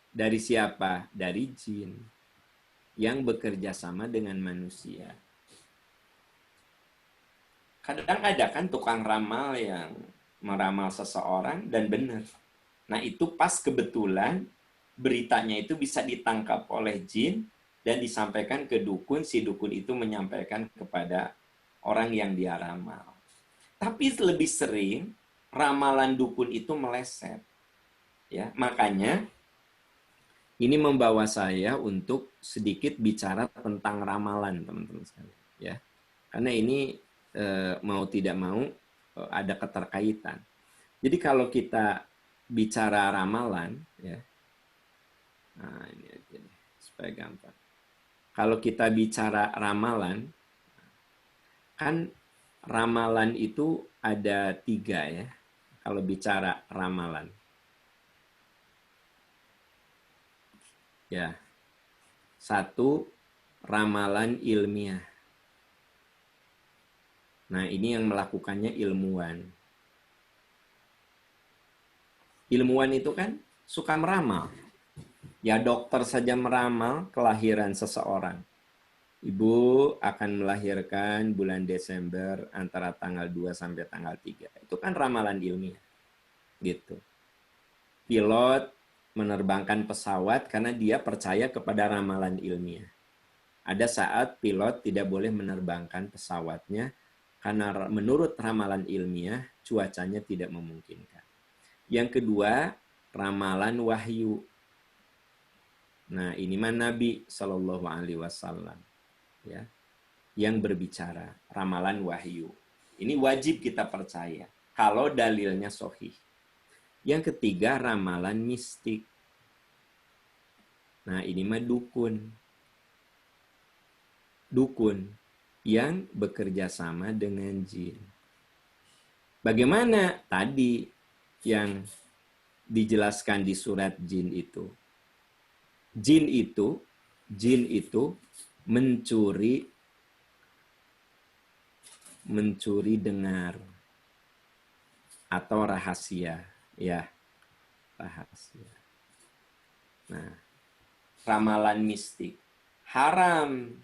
Dari siapa? Dari jin yang bekerja sama dengan manusia. Kadang ada kan tukang ramal yang meramal seseorang dan benar. Nah, itu pas kebetulan beritanya itu bisa ditangkap oleh jin dan disampaikan ke dukun, si dukun itu menyampaikan kepada orang yang dia ramal. Tapi lebih sering ramalan dukun itu meleset. Ya, makanya ini membawa saya untuk sedikit bicara tentang ramalan, teman-teman sekalian, ya. Karena ini mau tidak mau ada keterkaitan. Jadi kalau kita bicara ramalan, ya. Nah, ini aja deh, supaya gampang. Kalau kita bicara ramalan, kan ramalan itu ada 3 ya. Kalau bicara ramalan. Ya. 1, ramalan ilmiah. Nah, ini yang melakukannya ilmuwan. Ilmuwan itu kan suka meramal. Ya, dokter saja meramal kelahiran seseorang. Ibu akan melahirkan bulan Desember antara tanggal 2 sampai tanggal 3. Itu kan ramalan ilmiah. Gitu. Pilot menerbangkan pesawat karena dia percaya kepada ramalan ilmiah. Ada saat pilot tidak boleh menerbangkan pesawatnya karena menurut ramalan ilmiah cuacanya tidak memungkinkan. Yang kedua, ramalan wahyu. Nah, ini mah Nabi Shallallahu Alaihi Wasallam, ya, yang berbicara ramalan wahyu. Ini wajib kita percaya kalau dalilnya sahih. Yang ketiga, ramalan mistik. Nah, ini mah dukun. Dukun yang bekerja sama dengan jin. Bagaimana tadi yang dijelaskan di surat jin itu? Jin itu mencuri dengar atau rahasia, ya, rahasia. Nah, ramalan mistik haram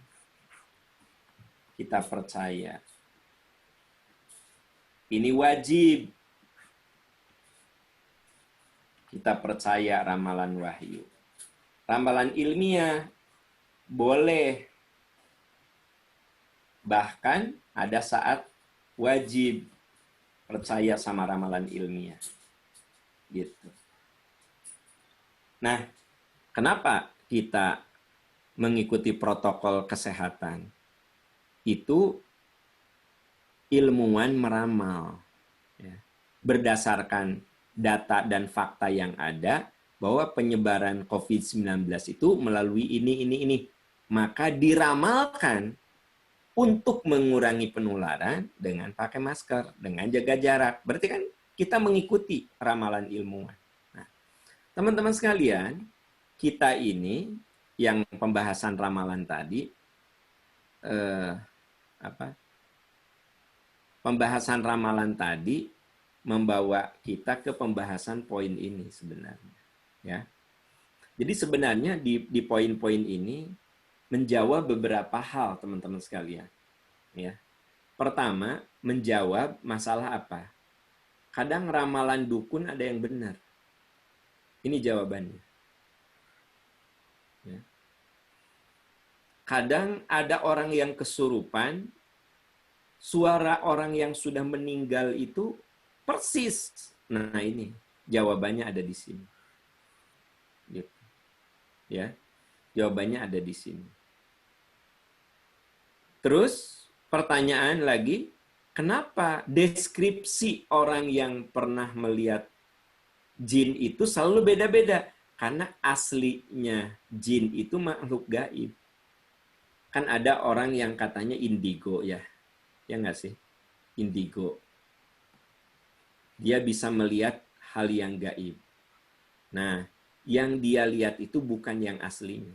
kita percaya. Ini wajib kita percaya ramalan wahyu. Ramalan ilmiah boleh. Bahkan ada saat wajib percaya sama ramalan ilmiah. Gitu. Nah, kenapa kita mengikuti protokol kesehatan? Itu ilmuwan meramal. Ya. Berdasarkan data dan fakta yang ada, bahwa penyebaran COVID-19 itu melalui ini. Maka diramalkan untuk mengurangi penularan dengan pakai masker, dengan jaga jarak. Berarti kan kita mengikuti ramalan ilmuwan. Nah, teman-teman sekalian, kita ini yang pembahasan ramalan tadi, pembahasan ramalan tadi membawa kita ke pembahasan poin ini sebenarnya. Ya. Jadi sebenarnya di poin-poin ini menjawab beberapa hal, teman-teman sekalian. Ya. Pertama, menjawab masalah apa? Kadang ramalan dukun ada yang benar. Ini jawabannya. Ya. Kadang ada orang yang kesurupan, suara orang yang sudah meninggal itu persis. Nah ini jawabannya ada di sini. Gitu. Ya, jawabannya ada di sini. Terus pertanyaan lagi, kenapa deskripsi orang yang pernah melihat jin itu selalu beda-beda? Karena aslinya jin itu makhluk gaib. Kan ada orang yang katanya indigo ya. Ya nggak sih? Indigo. Dia bisa melihat hal yang gaib. Nah, yang dia lihat itu bukan yang aslinya.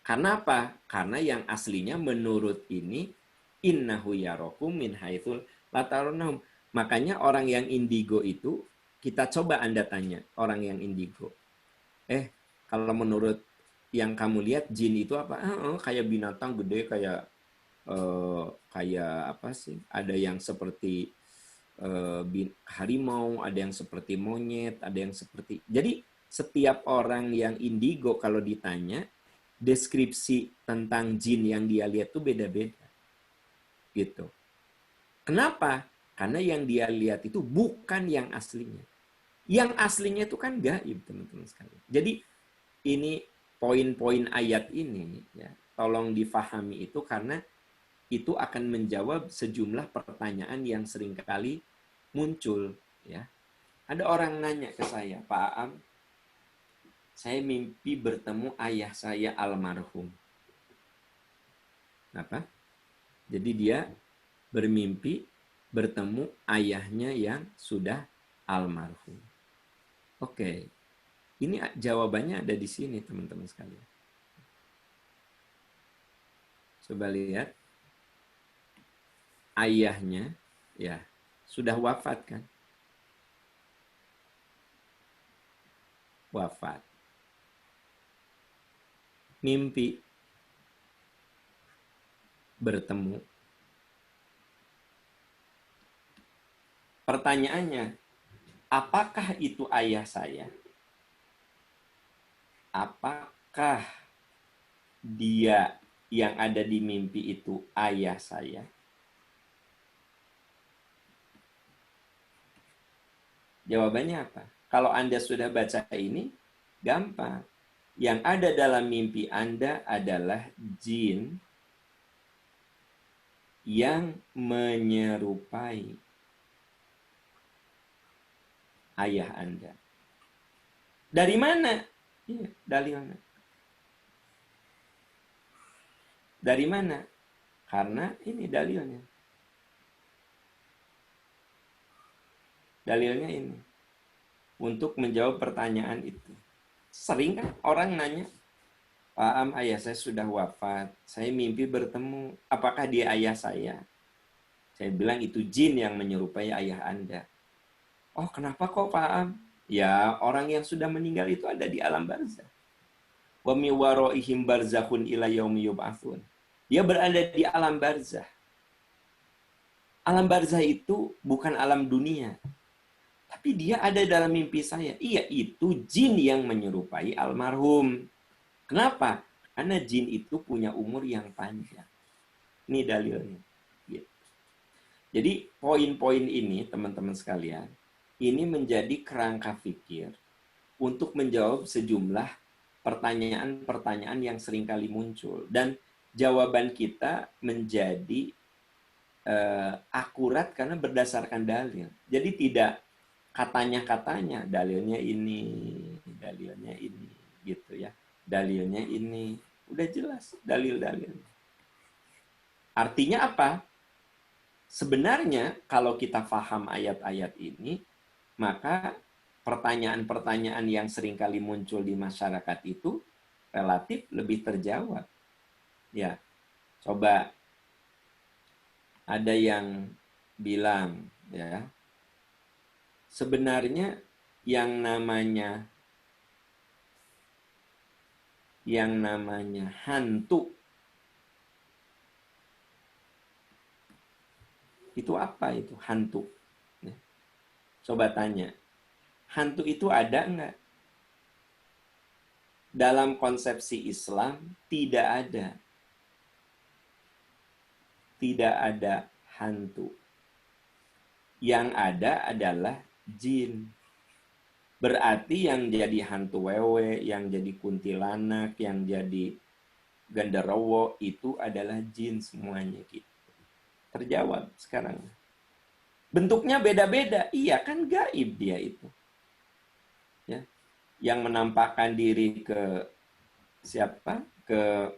Karena apa? Karena yang aslinya menurut ini innahu yarakum min haitsul la tarawunahum. Makanya orang yang indigo itu kita coba Anda tanya orang yang indigo. Kalau menurut yang kamu lihat jin itu apa? Kayak binatang gede kayak apa sih? Ada yang seperti harimau, ada yang seperti monyet, ada yang seperti. Jadi setiap orang yang indigo kalau ditanya deskripsi tentang jin yang dia lihat tuh beda-beda. Gitu. Kenapa? Karena yang dia lihat itu bukan yang aslinya. Yang aslinya itu kan gaib, teman-teman sekalian. Jadi ini poin-poin ayat ini ya, tolong difahami itu karena itu akan menjawab sejumlah pertanyaan yang seringkali muncul ya. Ada orang nanya ke saya, Pak Aam, saya mimpi bertemu ayah saya almarhum. Apa? Jadi dia bermimpi bertemu ayahnya yang sudah almarhum. Oke. Ini jawabannya ada di sini, teman-teman sekalian. Coba lihat. Ayahnya ya sudah wafat kan? Wafat. Mimpi bertemu. Pertanyaannya, apakah itu ayah saya? Apakah dia yang ada di mimpi itu ayah saya? Jawabannya apa? Kalau Anda sudah baca ini, gampang. Yang ada dalam mimpi Anda adalah jin yang menyerupai ayah Anda. Dari mana? Iya, dari mana? Dari mana? Karena ini dalilnya. Dalilnya ini. Untuk menjawab pertanyaan itu. Sering kan orang nanya, Pak Am, ayah saya sudah wafat. Saya mimpi bertemu. Apakah dia ayah saya? Saya bilang itu jin yang menyerupai ayah Anda. Oh, kenapa kok Pak Am? Ya, orang yang sudah meninggal itu ada di alam barzah. Wa mi waraihim barzakhun ila yaumi yub'atsun. Dia berada di alam barzah. Alam barzah itu bukan alam dunia. Tapi dia ada dalam mimpi saya. Iya, itu jin yang menyerupai almarhum. Kenapa? Karena jin itu punya umur yang panjang. Ini dalilnya. Gitu. Jadi poin-poin ini, teman-teman sekalian, ini menjadi kerangka pikir untuk menjawab sejumlah pertanyaan-pertanyaan yang seringkali muncul. Dan jawaban kita menjadi akurat karena berdasarkan dalil. Jadi tidak katanya-katanya, dalilnya ini, gitu ya. Dalilnya ini, udah jelas dalil-dalilnya. Artinya apa? Sebenarnya kalau kita paham ayat-ayat ini, maka pertanyaan-pertanyaan yang seringkali muncul di masyarakat itu relatif lebih terjawab. Ya, coba ada yang bilang, ya, sebenarnya yang namanya hantu itu apa itu hantu? Coba tanya, hantu itu ada enggak? dalam konsepsi Islam tidak ada hantu. Yang ada adalah jin. Berarti yang jadi hantu wewe, yang jadi kuntilanak, yang jadi genderowo itu adalah jin semuanya gitu. Terjawab sekarang. Bentuknya beda-beda. Iya kan gaib dia itu. Ya. Yang menampakkan diri ke siapa? Ke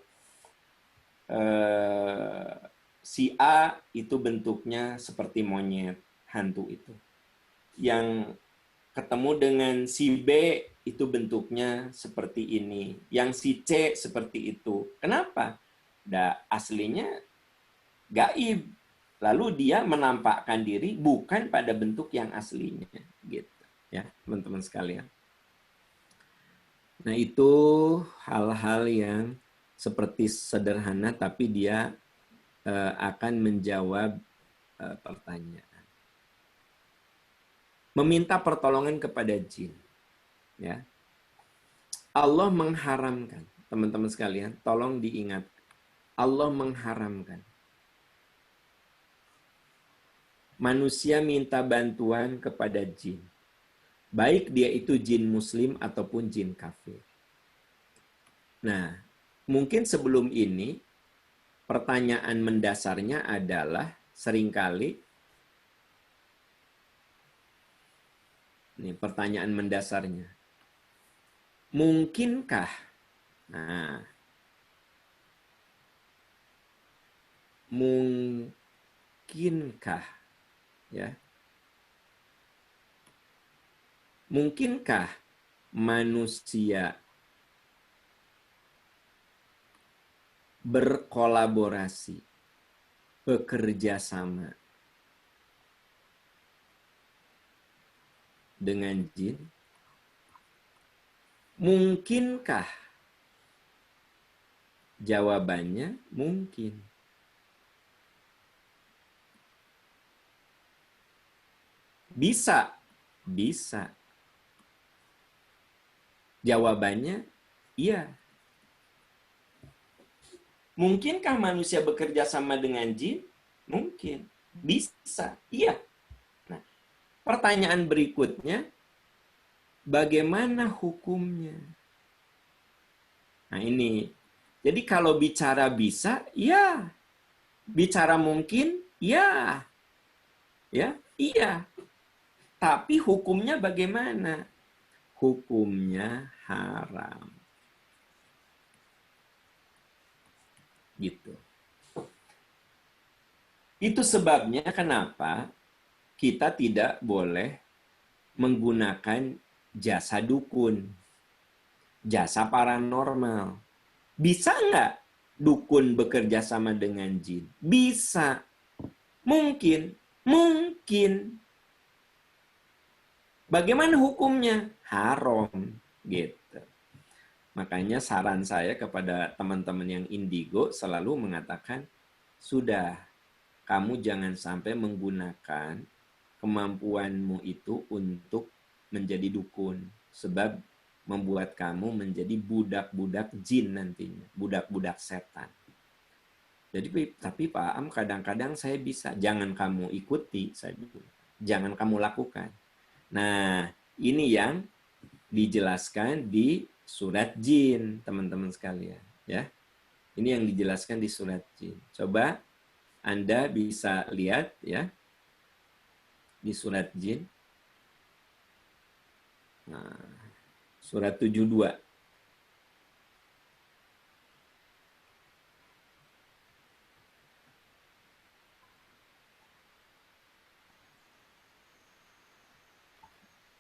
si A itu bentuknya seperti monyet, hantu itu. Yang ketemu dengan si B itu bentuknya seperti ini. Yang si C seperti itu. Kenapa? Aslinya gaib. Lalu dia menampakkan diri bukan pada bentuk yang aslinya, gitu ya, teman-teman sekalian. Nah, itu hal-hal yang seperti sederhana tapi dia akan menjawab pertanyaan. Meminta pertolongan kepada jin, ya. Allah mengharamkan, teman-teman sekalian, tolong diingat. Allah mengharamkan manusia minta bantuan kepada jin. Baik dia itu jin muslim ataupun jin kafir. Nah, mungkin sebelum ini pertanyaan mendasarnya adalah seringkali ini pertanyaan mendasarnya. Mungkinkah? Nah, mungkinkah ya? Mungkinkah manusia berkolaborasi, bekerja sama dengan jin? Mungkinkah? Jawabannya mungkin. Bisa. Jawabannya iya. Mungkinkah manusia bekerja sama dengan jin? Mungkin. Bisa. Iya. Nah, pertanyaan berikutnya, bagaimana hukumnya? Nah, ini. Jadi kalau bicara bisa, ya. Bicara mungkin, ya. Ya, iya. Tapi hukumnya bagaimana? Hukumnya haram. Gitu. Itu sebabnya kenapa kita tidak boleh menggunakan jasa dukun, jasa paranormal. Bisa nggak dukun bekerja sama dengan jin? Bisa. Mungkin. Bagaimana hukumnya? Haram. Gitu. Makanya saran saya kepada teman-teman yang indigo selalu mengatakan, sudah, kamu jangan sampai menggunakan kemampuanmu itu untuk menjadi dukun. Sebab membuat kamu menjadi budak-budak jin nantinya. Budak-budak setan. Jadi, tapi Pak Am kadang-kadang saya bisa. Jangan kamu ikuti, saya bilang. Jangan kamu lakukan. Nah, ini yang dijelaskan di surat jin, teman-teman sekalian. Ya, ini yang dijelaskan di surat jin. Coba Anda bisa lihat ya di surat jin. Nah, surat 72.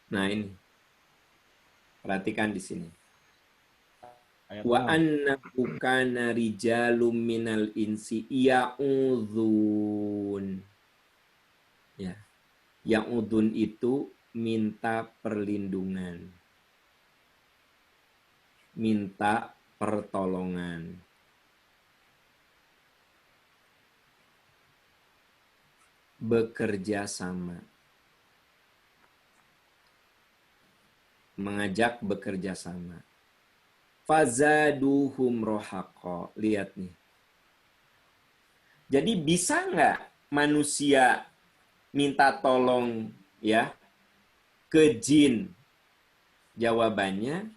Nah, ini. Perhatikan di sini. Wa annahu kana rijalum minal insi ya'udhun. Ya. Ya'udhun itu minta perlindungan. Minta pertolongan. Bekerja sama. Mengajak bekerja sama. Fazaduhum rohaqo. Lihat nih. Jadi bisa nggak manusia minta tolong ya ke jin? Jawabannya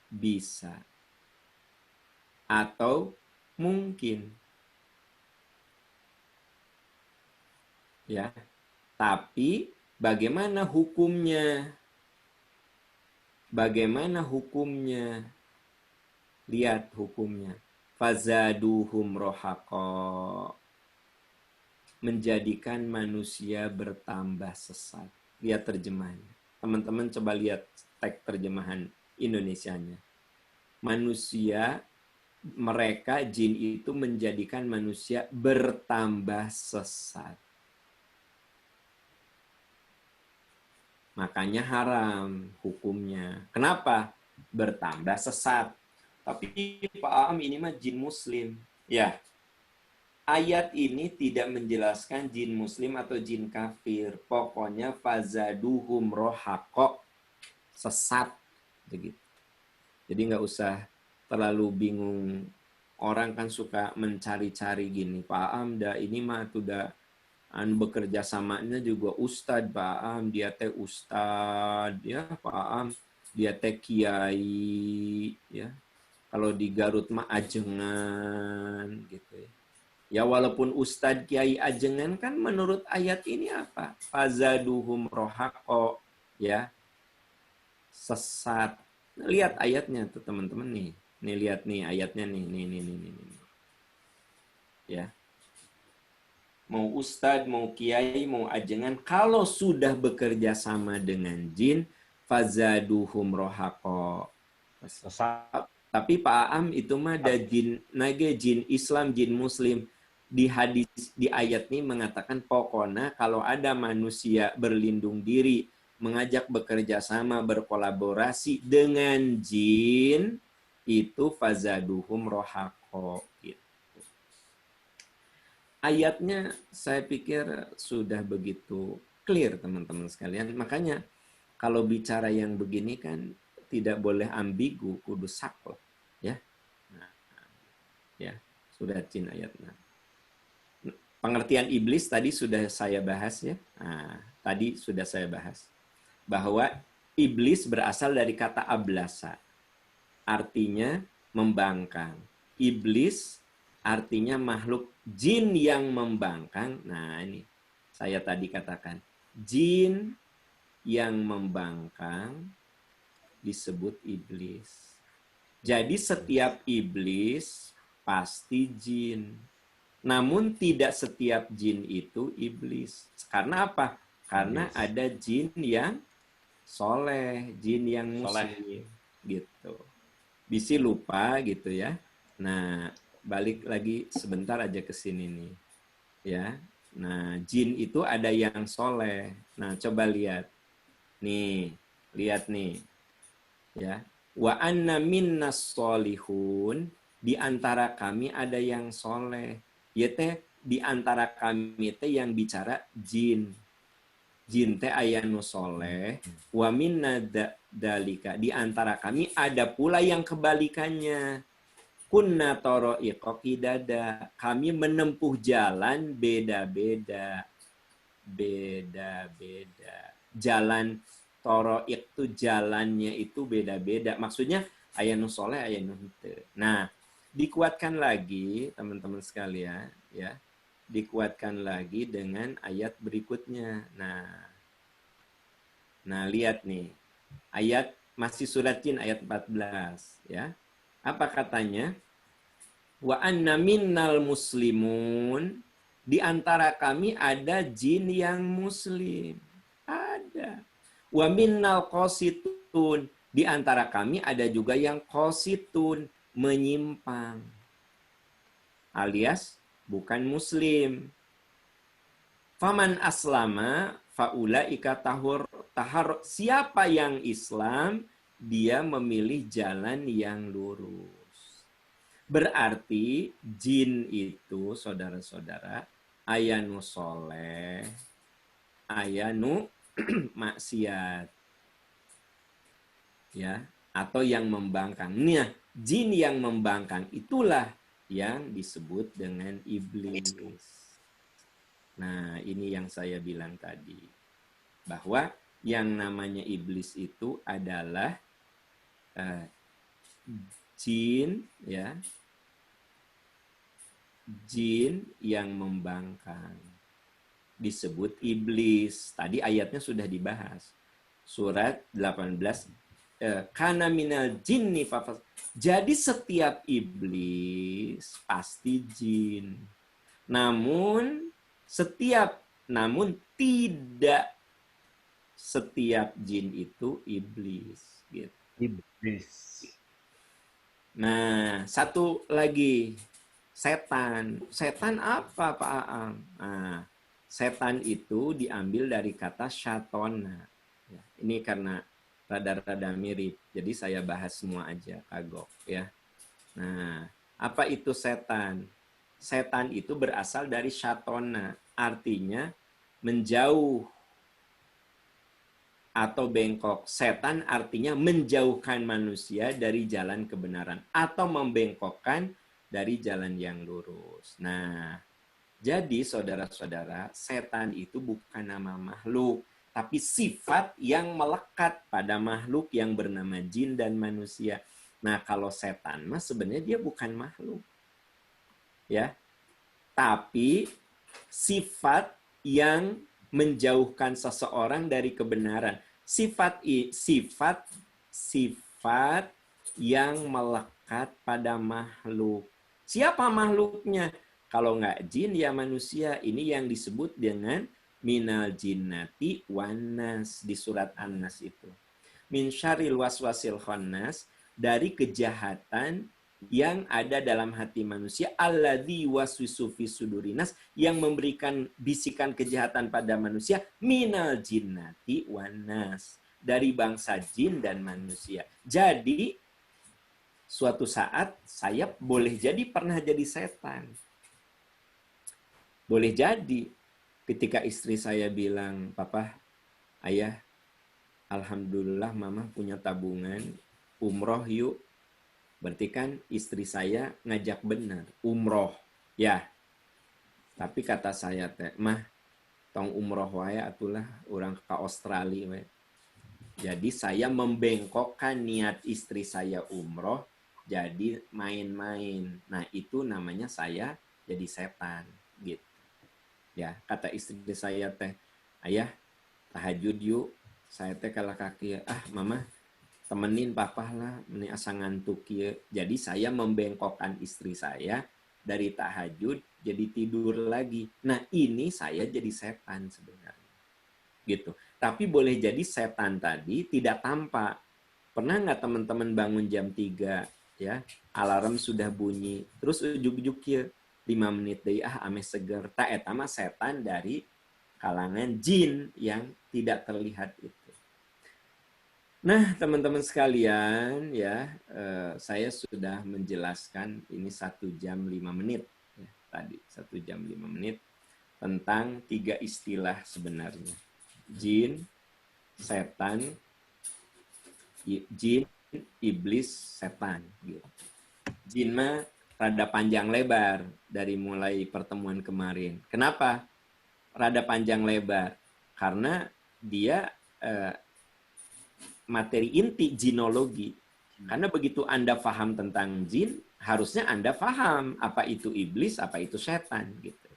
bisa. Atau mungkin. Ya. Tapi bagaimana hukumnya? Bagaimana hukumnya? Lihat hukumnya. Fazaduhum rohaqo. Menjadikan manusia bertambah sesat. Lihat terjemahannya. Teman-teman coba lihat teks terjemahan Indonesianya. Manusia, mereka jin itu menjadikan manusia bertambah sesat. Makanya haram hukumnya. Kenapa? Bertambah sesat. Tapi Pak Am ini mah jin muslim. Ya, ayat ini tidak menjelaskan jin muslim atau jin kafir. Pokoknya fazaduhum rohaqo, sesat. Begitu. Jadi nggak usah terlalu bingung. Orang kan suka mencari-cari gini. Pak Am, dah ini mah udah bekerja samanya juga Ustadz Pak Am. Dia teh Ustadz. Ya Pak Am. Dia teh kiai. Ya. Kalau di Garut mah ajengan gitu ya. Ya walaupun Ustadz Kiai ajengan kan menurut ayat ini apa? Fazaduhum rohaqo, ya. Sesat. Lihat ayatnya tuh teman-teman nih. Nih lihat nih ayatnya nih. Nih. Ya. Mau Ustadz, mau Kiai, mau ajengan, kalau sudah bekerja sama dengan jin, fazaduhum rohaqo. Sesat. Tapi Pak Am itu mah ada jin nage, jin Islam, jin Muslim. Di hadis di ayat ini mengatakan pokoknya kalau ada manusia berlindung diri, mengajak bekerja sama, berkolaborasi dengan jin, itu fazaduhum rohaqo. Gitu. Ayatnya saya pikir sudah begitu clear teman-teman sekalian. Makanya kalau bicara yang begini kan tidak boleh ambigu, kudu saklek, ya. Nah, ya, sudah jin ayatnya. Pengertian iblis tadi sudah saya bahas ya. Nah, tadi sudah saya bahas bahwa iblis berasal dari kata ablasa. Artinya membangkang. Iblis artinya makhluk jin yang membangkang. Nah, ini saya tadi katakan jin yang membangkang disebut iblis. Jadi setiap iblis pasti jin. Namun tidak setiap jin itu iblis. Karena apa? Karena ada jin yang soleh, jin yang muslim. Gitu. Bisi lupa gitu ya. Nah, balik lagi sebentar aja ke sini nih. Ya. Nah, jin itu ada yang soleh. Nah, coba lihat. Nih, lihat nih. Ya, wa anna minnas solihun, di antara kami ada yang soleh. Ya teh di antara kami teh yang bicara jin. Jin teh ayanu soleh. Wa minna dalika, di antara kami ada pula yang kebalikannya. Kunna toro'iqo qidada, kami menempuh jalan beda-beda. Beda-beda. Jalan toro itu jalannya itu beda-beda. Maksudnya ayanu soleh, ayanu hite. Nah, dikuatkan lagi teman-teman sekalian, ya. Dikuatkan lagi dengan ayat berikutnya. Nah lihat nih. Ayat masih surat jin ayat 14, ya. Apa katanya? Wa anna minnal muslimun, di antara kami ada jin yang muslim. Ada. Wa minnal qasitun, di antara kami ada juga yang qasitun, menyimpang. Alias bukan muslim. Faman aslama faulaika tahar, siapa yang Islam, dia memilih jalan yang lurus. Berarti jin itu saudara-saudara ayanu soleh, ayanu maksiat, ya, atau yang membangkang. Nah, jin yang membangkang itulah yang disebut dengan iblis. Nah, ini yang saya bilang tadi. Bahwa yang namanya iblis itu adalah jin, ya, jin yang membangkang. Disebut iblis. Tadi ayatnya sudah dibahas. Surat 18. Kana minal jinni fafas. Jadi setiap iblis pasti jin. Namun tidak setiap jin itu iblis. Gitu. Iblis. Nah, satu lagi. Setan. Setan apa, Pak Aang? Nah, setan itu diambil dari kata syatona. Ya, ini karena rada-rada mirip. Jadi saya bahas semua aja, kagok. Ya. Nah, apa itu setan? Setan itu berasal dari syatona. Artinya menjauh atau bengkok. Setan artinya menjauhkan manusia dari jalan kebenaran. Atau membengkokkan dari jalan yang lurus. Nah, jadi saudara-saudara, setan itu bukan nama makhluk, tapi sifat yang melekat pada makhluk yang bernama jin dan manusia. Nah, kalau setan mah sebenarnya dia bukan makhluk. Ya. Tapi sifat yang menjauhkan seseorang dari kebenaran. Sifat yang melekat pada makhluk. Siapa makhluknya? Kalau nggak jin ya manusia. Ini yang disebut dengan minal jinnati wannas di surat An-Nas itu. Min syarril waswasil khannas, dari kejahatan yang ada dalam hati manusia, alladzi waswisu fi sudurinas, yang memberikan bisikan kejahatan pada manusia, minal jinnati wannas, dari bangsa jin dan manusia. Jadi suatu saat saya boleh jadi pernah jadi setan. Boleh jadi ketika istri saya bilang, "Papa, Ayah, alhamdulillah mama punya tabungan, umroh yuk." Berarti kan istri saya ngajak benar, umroh. Ya. Tapi kata saya teh, "Mah, tong umroh wae atulah orang ke Australia we." Jadi saya membengkokkan niat istri saya umroh jadi main-main. Nah, itu namanya saya jadi setan gitu. Ya, kata istri saya teh, "Ayah, tahajud yuk." Saya teh kalau kaki, mama temenin papa lah, ini asa ngantuk ya. Jadi saya membengkokkan istri saya dari tahajud jadi tidur lagi. Nah, ini saya jadi setan sebenarnya. Gitu. Tapi boleh jadi setan tadi tidak tampak. Pernah nggak teman-teman bangun jam 3 ya, alarm sudah bunyi, terus ujuk-ujuk ya 5 menit deh ame seger. Tak eta mah setan dari kalangan jin yang tidak terlihat itu. Nah, teman-teman sekalian, ya, saya sudah menjelaskan ini 1 jam 5 menit. Ya, tadi 1 jam 5 menit tentang 3 istilah sebenarnya. Jin, setan, jin, iblis, setan. Gitu. Jin mah rada panjang lebar dari mulai pertemuan kemarin. Kenapa rada panjang lebar? Karena dia materi inti jinologi. Karena begitu Anda paham tentang jin, harusnya Anda paham apa itu iblis, apa itu setan gitu.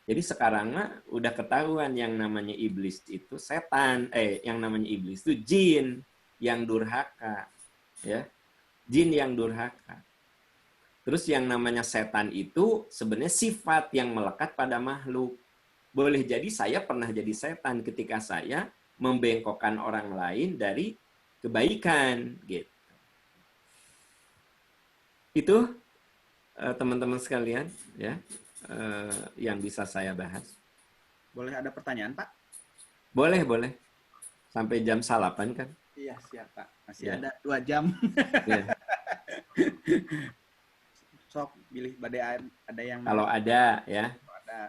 Jadi sekarang udah ketahuan yang namanya iblis itu setan, yang namanya iblis itu jin yang durhaka, ya. Jin yang durhaka. Terus yang namanya setan itu sebenarnya sifat yang melekat pada makhluk. Boleh jadi saya pernah jadi setan ketika saya membengkokkan orang lain dari kebaikan gitu. Itu teman-teman sekalian ya, yang bisa saya bahas. Boleh ada pertanyaan, Pak? Boleh. Sampai jam salapan kan? Iya, siap, Pak. Masih Ya. ada 2 jam. Ya. Sok, pilih badai ada yang... Kalau ada ya. Ada.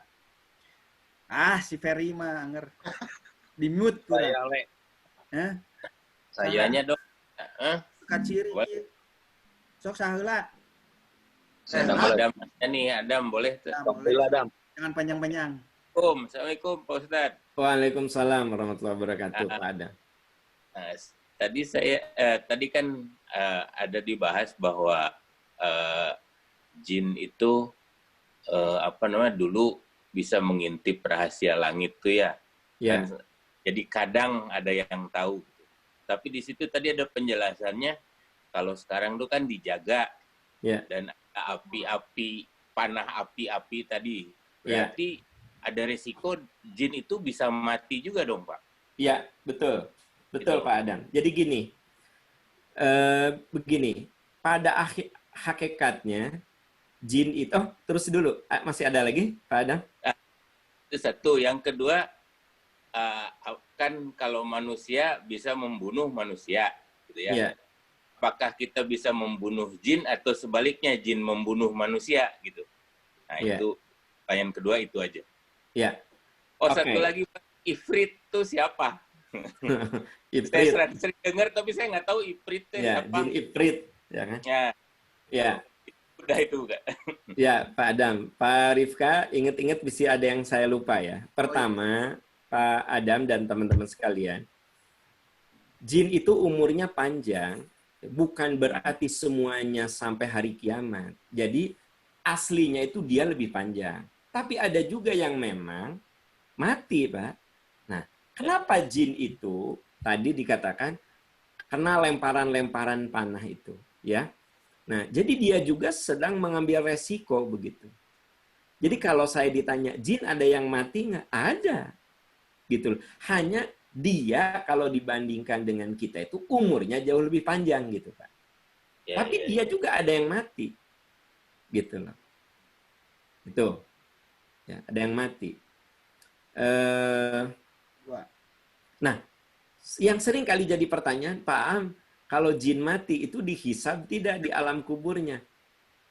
Si Ferry mah anger. Di mute kurang. Saya, Le. Hah? Sayanya dong. Kaciri. Sok saheula. Adam nih, Adam boleh. Nah, boleh. Adam. Jangan panjang-panjang. Assalamualaikum Pak Ustadz. Waalaikumsalam warahmatullahi wabarakatuh, Pak Adam. Nah, tadi kan ada dibahas bahwa jin itu dulu bisa mengintip rahasia langit tuh ya. Ya. Kan, jadi kadang ada yang tahu. Tapi di situ tadi ada penjelasannya kalau sekarang tuh kan dijaga. Ya. Dan ada api-api, panah api-api tadi. Ya. Berarti ada resiko jin itu bisa mati juga dong, Pak? Iya, betul. Betul, Gitu. Pak Adam. Jadi gini, begini, pada hakikatnya, jin itu, terus dulu, masih ada lagi, Pak Adam? Itu satu. Yang kedua, kan kalau manusia bisa membunuh manusia, gitu ya. Iya. Apakah kita bisa membunuh jin atau sebaliknya jin membunuh manusia, gitu. Nah, Iya. itu pertanyaan kedua itu aja. Ya. Oh, Oke. satu lagi, Pak. Ifrit itu siapa? Saya Ifrit. sering dengar, tapi saya nggak tahu Ifrit itu Ya, siapa. jin Ifrit. Ya, kan? Ya, Ya. udah itu, Kak. Ya, Pak Adam. Pak Rifka, ingat-ingat bisa ada yang saya lupa ya. Pertama, Pak Adam dan teman-teman sekalian, jin itu umurnya panjang, bukan berarti semuanya sampai hari kiamat. Jadi, aslinya itu dia lebih panjang. Tapi ada juga yang memang mati, Pak. Nah, kenapa jin itu tadi dikatakan kena lemparan-lemparan panah itu, ya? Nah, jadi dia juga sedang mengambil resiko begitu. Jadi kalau saya ditanya, jin ada yang mati nggak? Ada. Gitu loh. Hanya dia kalau dibandingkan dengan kita itu umurnya jauh lebih panjang gitu, Pak. Ya, Tapi ya. dia juga ada yang mati. Gitu loh. Itu. Ya, ada yang mati. Dua. Nah, yang sering kali jadi pertanyaan, Pak Am, kalau jin mati itu dihisab tidak di alam kuburnya?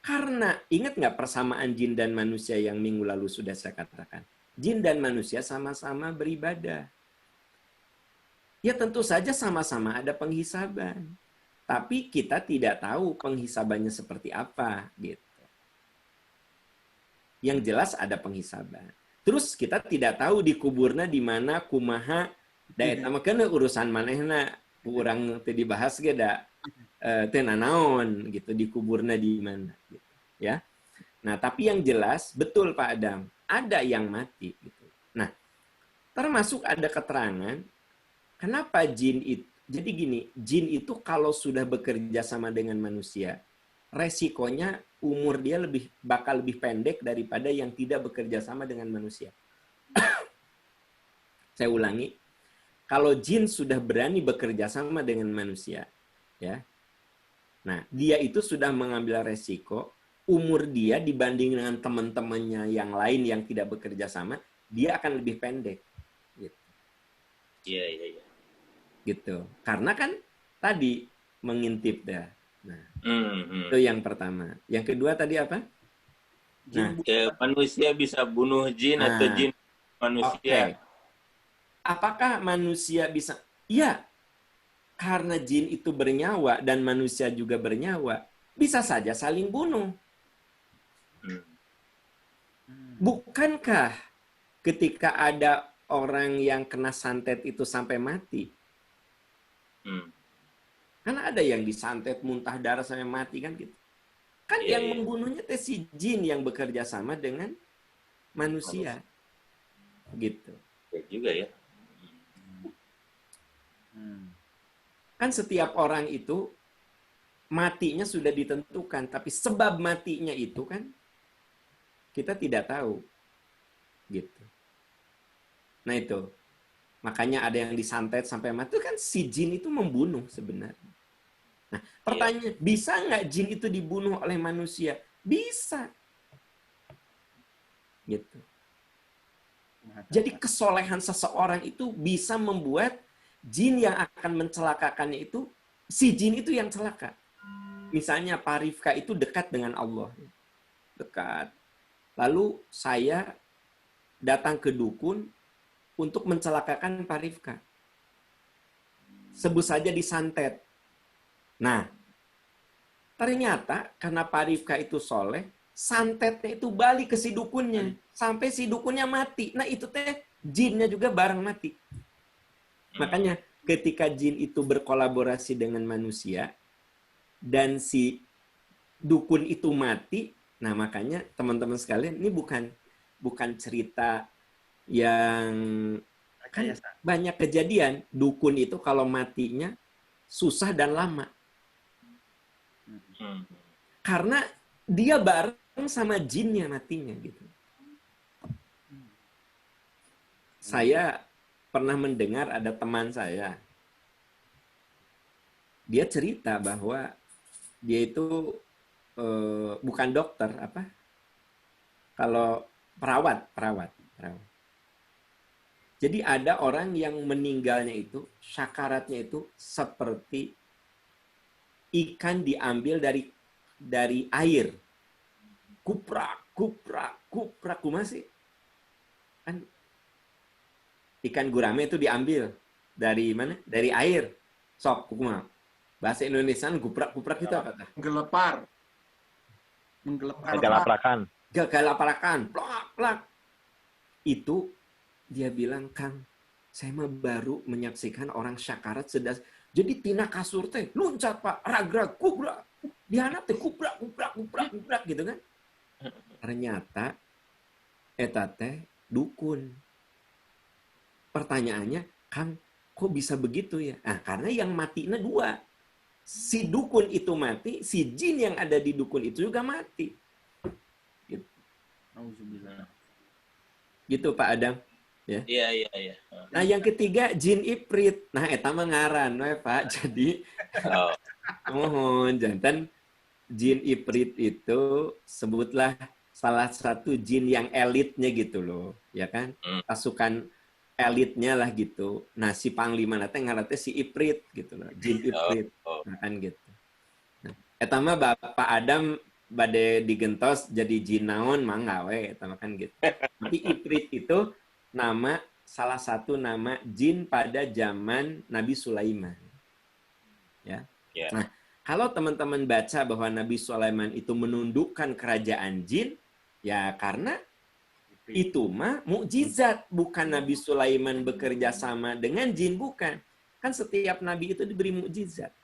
Karena ingat nggak persamaan jin dan manusia yang minggu lalu sudah saya katakan? Jin dan manusia sama-sama beribadah. Ya tentu saja sama-sama ada penghisaban. Tapi kita tidak tahu penghisabannya seperti apa. Gitu. Yang jelas ada penghisaban. Terus kita tidak tahu di kuburna di mana kumaha da eta mah kana urusan manehna urang teu dibahas ge da teu nanaon gitu di kuburna di mana gitu ya. Nah, tapi yang jelas betul Pak Adam, ada yang mati gitu. Nah, termasuk ada keterangan kenapa jin itu. Jadi gini, jin itu kalau sudah bekerja sama dengan manusia, resikonya umur dia bakal lebih pendek daripada yang tidak bekerja sama dengan manusia. Saya ulangi, kalau jin sudah berani bekerja sama dengan manusia, ya, nah dia itu sudah mengambil resiko, umur dia dibanding dengan teman-temannya yang lain yang tidak bekerja sama, dia akan lebih pendek. Gitu. Iya, iya, iya. Gitu. Karena kan tadi mengintip dah. Nah, itu yang pertama. Yang kedua tadi apa? Nah, manusia bisa bunuh jin atau jin manusia. Okay. Apakah manusia bisa? Iya. Karena jin itu bernyawa dan manusia juga bernyawa, bisa saja saling bunuh. Bukankah ketika ada orang yang kena santet itu sampai mati? Karena ada yang disantet muntah darah sampai mati kan gitu. Kan yang membunuhnya teh si jin yang bekerja sama dengan manusia. Gitu. Ya juga ya. Kan setiap orang itu matinya sudah ditentukan, tapi sebab matinya itu kan kita tidak tahu. Gitu. Nah itu. Makanya ada yang disantet sampai mati, itu kan si jin itu membunuh sebenarnya. Nah, pertanyaan, bisa nggak jin itu dibunuh oleh manusia? Bisa. Gitu. Jadi kesolehan seseorang itu bisa membuat jin yang akan mencelakakannya itu, si jin itu yang celaka. Misalnya Pak Rifka itu dekat dengan Allah. Dekat. Lalu saya datang ke dukun untuk mencelakakan Pak Rifka. Sebut saja disantet. Nah, Ternyata karena Pak Rifka itu soleh, santetnya itu balik ke si dukunnya. Sampai si dukunnya mati. Nah itu teh jinnya juga bareng mati. Makanya ketika jin itu berkolaborasi dengan manusia, dan si dukun itu mati, nah makanya teman-teman sekalian, ini bukan cerita yang kan banyak kejadian. Dukun itu kalau matinya susah dan lama. Karena dia bareng sama jinnya matinya gitu. Saya pernah mendengar ada teman saya. Dia cerita bahwa dia itu bukan dokter apa? Kalau perawat. Jadi ada orang yang meninggalnya itu sakaratnya itu seperti ikan diambil dari air. Kuprak masih kan ikan gurame itu diambil dari mana? Dari air. Sok kumaha. Bahasa Indonesia kuprak itu apa tah? Menggelaparkan. Galaprakan. Plak. Itu dia bilang, "Kang, saya mah baru menyaksikan orang syakarat sedas. Jadi tina kasur teh loncat Pak, ragrag kubrak. Dihanap teh kubrak gitu kan. Ternyata eta teh dukun. Pertanyaannya, Kang, kok bisa begitu ya? Nah, karena yang matinya dua. Si dukun itu mati, si jin yang ada di dukun itu juga mati. Gitu, gitu Pak Adam. Ya. Iya. Nah, yang ketiga jin iprit. Nah, eta mah ngaran we, Pak. Jadi mohon jantan jin iprit itu sebutlah salah satu jin yang elitnya gitu loh, ya kan? Pasukan elitnya lah gitu. Nah, si panglima teh ngaranna si iprit gitu loh, jin iprit. Nah, kan gitu. Nah, eta mah Bapak Adam bade digentos jadi jin naon mangga we, eta mah kan gitu. Tapi iprit itu salah satu nama jin pada zaman Nabi Sulaiman. Ya. Nah, kalau teman-teman baca bahwa Nabi Sulaiman itu menundukkan kerajaan jin, ya karena itu mah mukjizat, bukan Nabi Sulaiman bekerja sama dengan jin, bukan. Kan setiap nabi itu diberi mukjizat.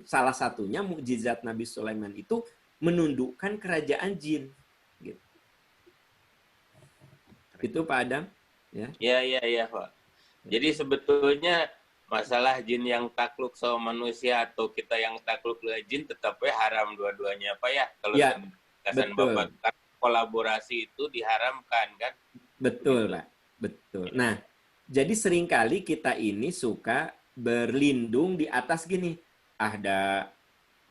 Salah satunya mukjizat Nabi Sulaiman itu menundukkan kerajaan jin. Gitu. Itu Pak Adam. Iya, Pak. Jadi sebetulnya masalah jin yang takluk sama manusia atau kita yang takluk dengan jin tetapnya haram dua-duanya, Pak ya. Kalau kesan Bapak, kolaborasi itu diharamkan kan? Betul, Pak. Betul. Nah, jadi seringkali kita ini suka berlindung di atas gini.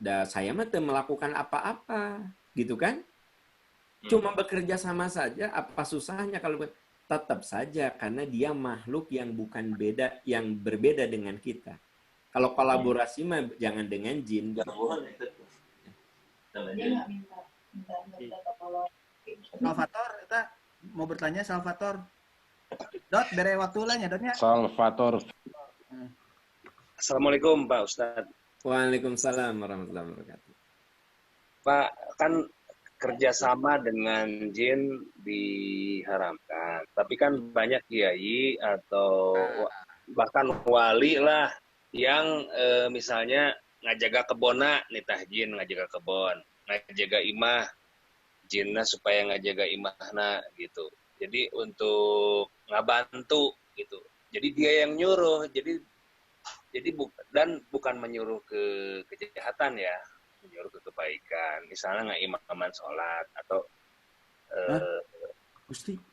Saya mah melakukan apa-apa, gitu kan? Cuma bekerja sama saja, apa susahnya kalau tetap saja karena dia makhluk yang berbeda dengan kita. Kalau kolaborasi mah jangan dengan jin. Salvator, kita mau bertanya Salvator. Dot, bere waktu lah Dotnya. Salvator. Assalamualaikum Pak Ustadz. Waalaikumsalam warahmatullahi wabarakatuh. Pak, kan kerjasama dengan jin diharamkan. Tapi kan banyak kiai atau bahkan wali lah yang misalnya ngajaga kebona, nitah jin ngajaga kebon, ngajaga imah, jinna supaya ngajaga imahna gitu. Jadi untuk ngabantu gitu. Jadi dia yang nyuruh. Jadi bukan menyuruh ke kejahatan ya, menyuruh ke kebaikan. Misalnya nggak imaman sholat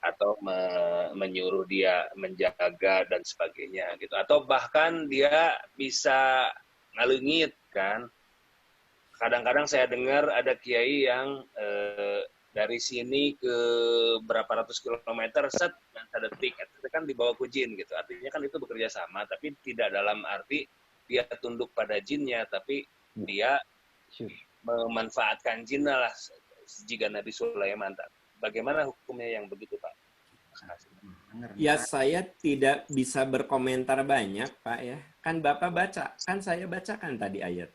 atau menyuruh dia menjaga dan sebagainya gitu. Atau bahkan dia bisa ngalungit kan. Kadang-kadang saya dengar ada kiai yang dari sini ke berapa ratus kilometer set dan sedetik itu kan dibawa ke jin gitu. Artinya kan itu bekerja sama, tapi tidak dalam arti dia tunduk pada jinnya, tapi dia memanfaatkan jinnya lah jika Nabi Sulaiman. Bagaimana hukumnya yang begitu, Pak? Ya, saya tidak bisa berkomentar banyak, Pak ya. Kan Bapak baca, kan saya bacakan tadi ayat.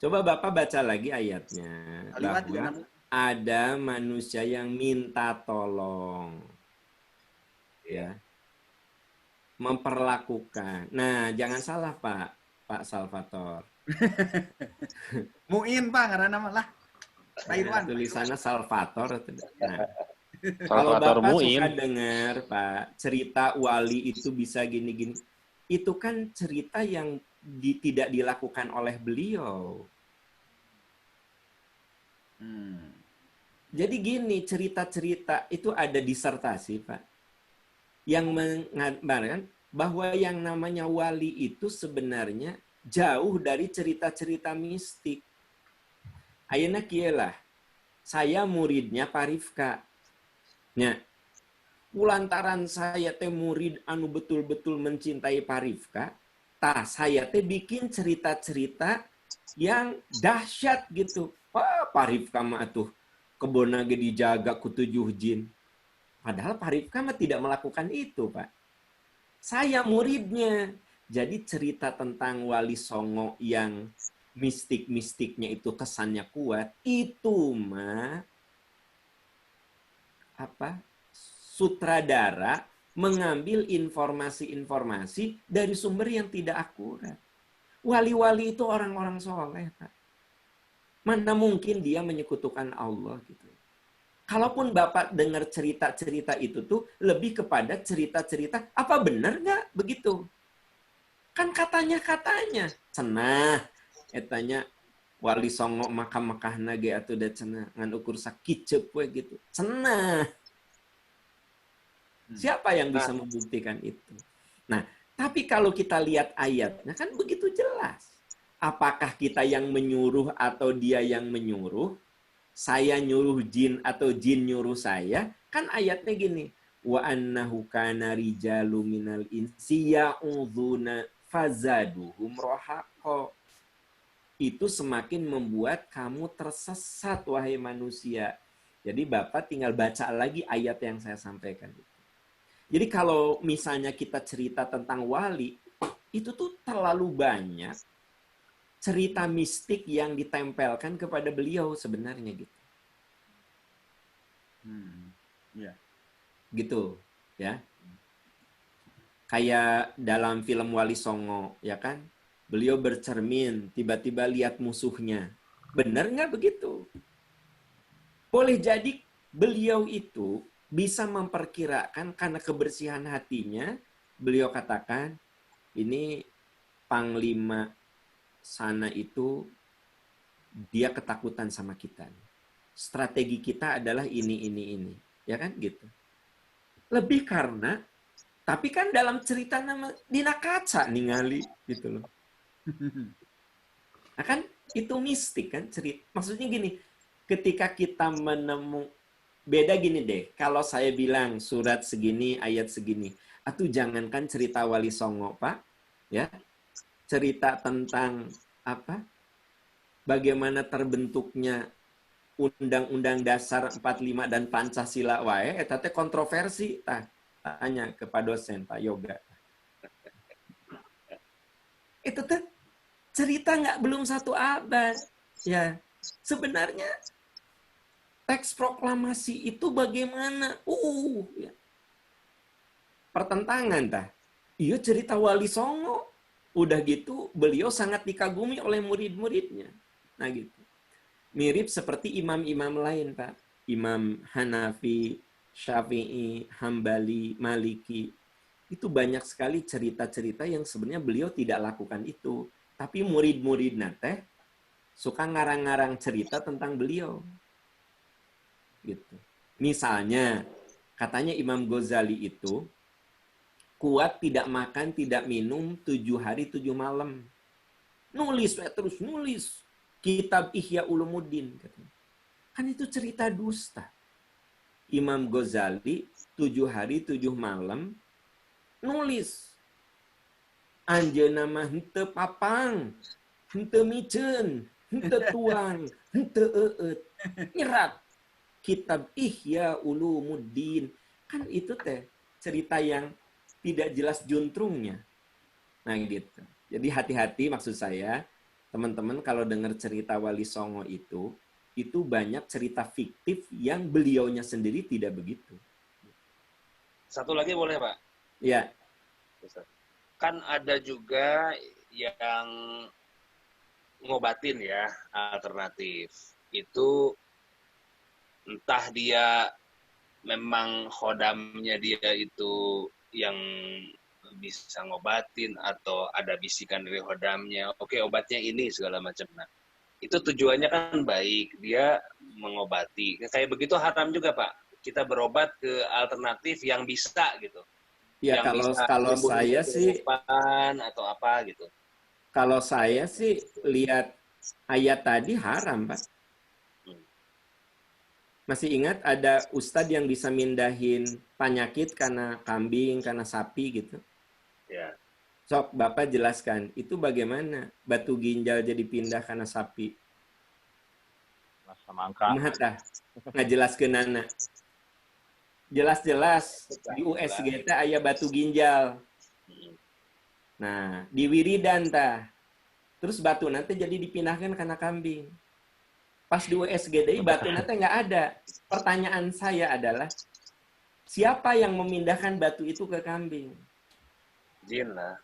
Coba Bapak baca lagi ayatnya. Kalimat juga Bahwa ada manusia yang minta tolong. Ya. Memperlakukan. Nah, jangan salah Pak Salvator. Muin Pak karena nama lah. Pak Irwan. Tulisannya Salvator. Nah, kalau Salvator Bapak Muin. suka dengar Pak cerita wali itu bisa gini-gini, itu kan cerita yang tidak dilakukan oleh beliau. Jadi gini, cerita-cerita itu ada disertasi Pak, yang menggambarkan bahwa yang namanya wali itu sebenarnya jauh dari cerita-cerita mistik. Ayeuna kieu lah, saya muridnya Pak Rifka. Nya, lantaran saya teh murid anu betul-betul mencintai Pak Rifka, saya teh bikin cerita-cerita yang dahsyat gitu. Wah, Pak Rifka mah atuh kebona ge dijaga ku 7 jin. Padahal Pak Rifka mah tidak melakukan itu, Pak. Saya muridnya. Jadi cerita tentang Wali Songo yang mistik-mistiknya itu kesannya kuat, itu mah sutradara mengambil informasi-informasi dari sumber yang tidak akurat. Wali-wali itu orang-orang soleh, Pak. Mana mungkin dia menyekutukan Allah gitu. Kalaupun Bapak dengar cerita-cerita itu tuh lebih kepada cerita-cerita, apa benar nggak begitu? Kan katanya cenah etanya Wali Songo Mekah ge atuh da cenah ngan ukur sakicep we gitu. Cenah. Siapa yang bisa membuktikan itu? Nah, tapi kalau kita lihat ayatnya kan begitu jelas. Apakah kita yang menyuruh atau dia yang menyuruh? Saya nyuruh jin atau jin nyuruh saya? Kan ayatnya gini. Wa annahu kana rijalu minal insi ya'udzuuna fazaduhum rohaqo. Itu semakin membuat kamu tersesat, wahai manusia. Jadi Bapak tinggal baca lagi ayat yang saya sampaikan. Jadi kalau misalnya kita cerita tentang wali, itu tuh terlalu banyak cerita mistik yang ditempelkan kepada beliau sebenarnya gitu. Gitu, ya. Kayak dalam film Wali Songo, ya kan? Beliau bercermin, tiba-tiba lihat musuhnya. Benar nggak begitu? Boleh jadi beliau itu bisa memperkirakan karena kebersihan hatinya, beliau katakan, ini Panglima sana itu, dia ketakutan sama kita. Strategi kita adalah ini. Ya kan gitu. Lebih karena, tapi kan dalam cerita nama dina kaca ningali gitu loh. Nah kan itu mistik kan cerita. Maksudnya gini, ketika kita beda gini deh. Kalau saya bilang surat segini, ayat segini, jangankan cerita Wali Songo, Pak, ya. Cerita tentang bagaimana terbentuknya Undang-Undang Dasar 45 dan Pancasila wae eta teh kontroversi tanya ke Pak dosen Pak Yoga. Itu teh cerita belum 1 abad. Ya, sebenarnya teks proklamasi itu bagaimana? Ya. Pertentangan Iya cerita Wali Songo. Udah gitu beliau sangat dikagumi oleh murid-muridnya. Nah gitu. Mirip seperti imam-imam lain, Pak. Imam Hanafi, Syafi'i, Hambali, Maliki. Itu banyak sekali cerita-cerita yang sebenarnya beliau tidak lakukan itu. Tapi murid-muridnya teh suka ngarang-ngarang cerita tentang beliau. Gitu. Misalnya, katanya Imam Ghazali itu kuat tidak makan, tidak minum 7 hari 7 malam. Nulis, terus nulis. Kitab Ihya Ulumuddin. Kan itu cerita dusta. Imam Ghazali 7 hari 7 malam nulis. Anjeuna mah henteu papang, henteu miceun, henteu tuang, henteu eueut. Nyerat. Kitab Ihya Ulumuddin. Kan itu teh cerita yang tidak jelas juntrungnya. Nah gitu. Jadi hati-hati maksud saya. teman-teman kalau dengar cerita Wali Songo itu banyak cerita fiktif yang beliaunya sendiri tidak begitu. Satu lagi boleh, Pak? Ya, Kan ada juga yang ngobatin ya, alternatif. Itu entah dia memang khodamnya dia itu yang bisa ngobatin atau ada bisikan dari khodamnya, oke obatnya ini segala macam. Nah, itu tujuannya kan baik, dia mengobati. Kayak begitu haram juga, Pak. Kita berobat ke alternatif yang bisa gitu. ya Yang bisa kalau menyembuhkan saya sih kehidupan atau apa gitu. kalau saya sih lihat ayat tadi haram, Pak. Masih ingat ada ustadz yang bisa mindahin penyakit karena kambing, karena sapi gitu? Ya. Sok, Bapak jelaskan, itu bagaimana batu ginjal jadi pindah karena sapi? Semangka. Mata, ngajelaskeun anak. Jelas-jelas di USG aya batu ginjal. Nah, di wiridan tah. Terus batu nanti jadi dipindahkan karena kambing. Pas di USGD batu nanti nggak ada. Pertanyaan saya adalah, siapa yang memindahkan batu itu ke kambing? Jin lah.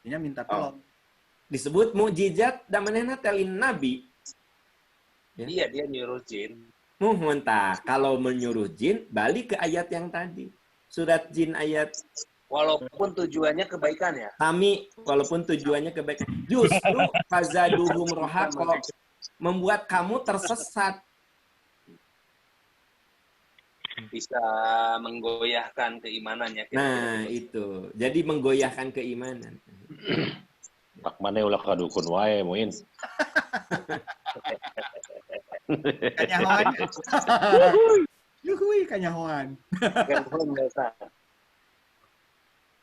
Dia minta tolong. Disebut mukjizat dan manehna telin nabi. Ya. Iya, dia nyuruh jin. Muhun tah, kalau menyuruh jin, balik ke ayat yang tadi. Surat jin ayat. Walaupun tujuannya kebaikan ya. Kami, walaupun tujuannya kebaikan. Justru fazaduhum rohaqo. Membuat kamu tersesat. Bisa menggoyahkan keimanannya. Nah, itu. Jadi menggoyahkan keimanan. Tak mana ulah kadukun wae muin. Kanyahoan. Yuhui, kanyahoan.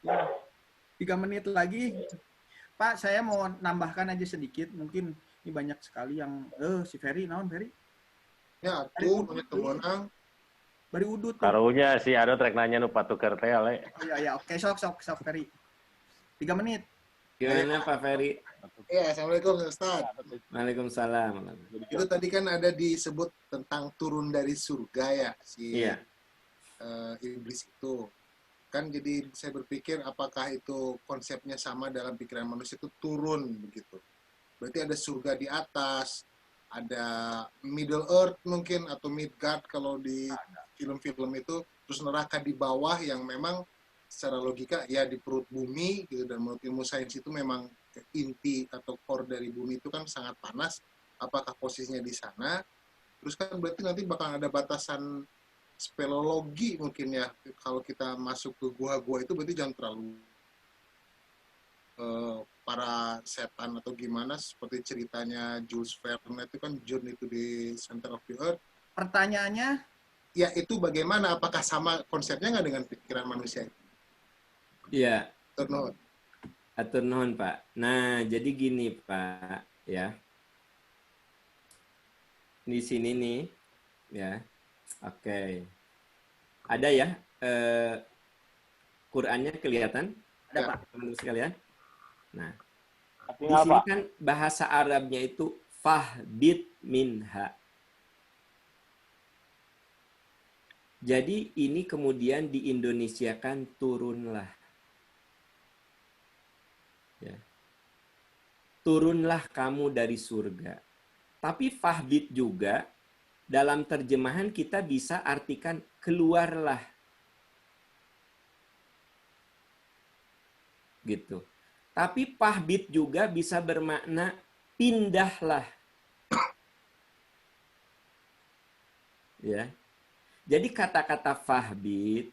3 menit lagi. Pak, saya mau nambahkan aja sedikit. Mungkin ini banyak sekali yang... si Ferry, naon Ferry? Ya, tuh, banyak kebonang. Bari udut. Karunya si ada trek nanya nu patuker teh ale. Oh, iya. Oke, sok Ferry. 3 menit. Gimana Pak Ferry? Ya, Assalamualaikum Ustaz. Waalaikumsalam. Itu tadi kan ada disebut tentang turun dari surga ya, si Iya. iblis itu. Kan jadi saya berpikir apakah itu konsepnya sama dalam pikiran manusia itu turun begitu. Berarti ada surga di atas, ada Middle Earth mungkin atau Midgard kalau di film-film itu, terus neraka di bawah yang memang secara logika ya di perut bumi gitu, dan menurut ilmu sains itu memang inti atau core dari bumi itu kan sangat panas. Apakah posisinya di sana? Terus kan berarti nanti bakal ada batasan speleologi mungkin ya, kalau kita masuk ke gua-gua itu berarti jangan terlalu para setan atau gimana, seperti ceritanya Jules Verne itu kan Journey to the Center of the Earth. Pertanyaannya? Ya itu bagaimana? Apakah sama konsepnya nggak dengan pikiran manusia? Iya. Atur nuhun, Pak. Nah, jadi gini, Pak, ya. Di sini nih, ya. Oke. Ada ya, Qurannya kelihatan? Ada, Pak. Teman-teman sekalian. Nah, di Tinggal, sini Pak. kan bahasa Arabnya itu fahbit minha. Jadi ini kemudian diindonesiakan turunlah. Ya. Turunlah kamu dari surga. Tapi fahbit juga dalam terjemahan kita bisa artikan keluarlah. Gitu. Tapi fahbit juga bisa bermakna pindahlah. Ya. Jadi kata-kata fahbit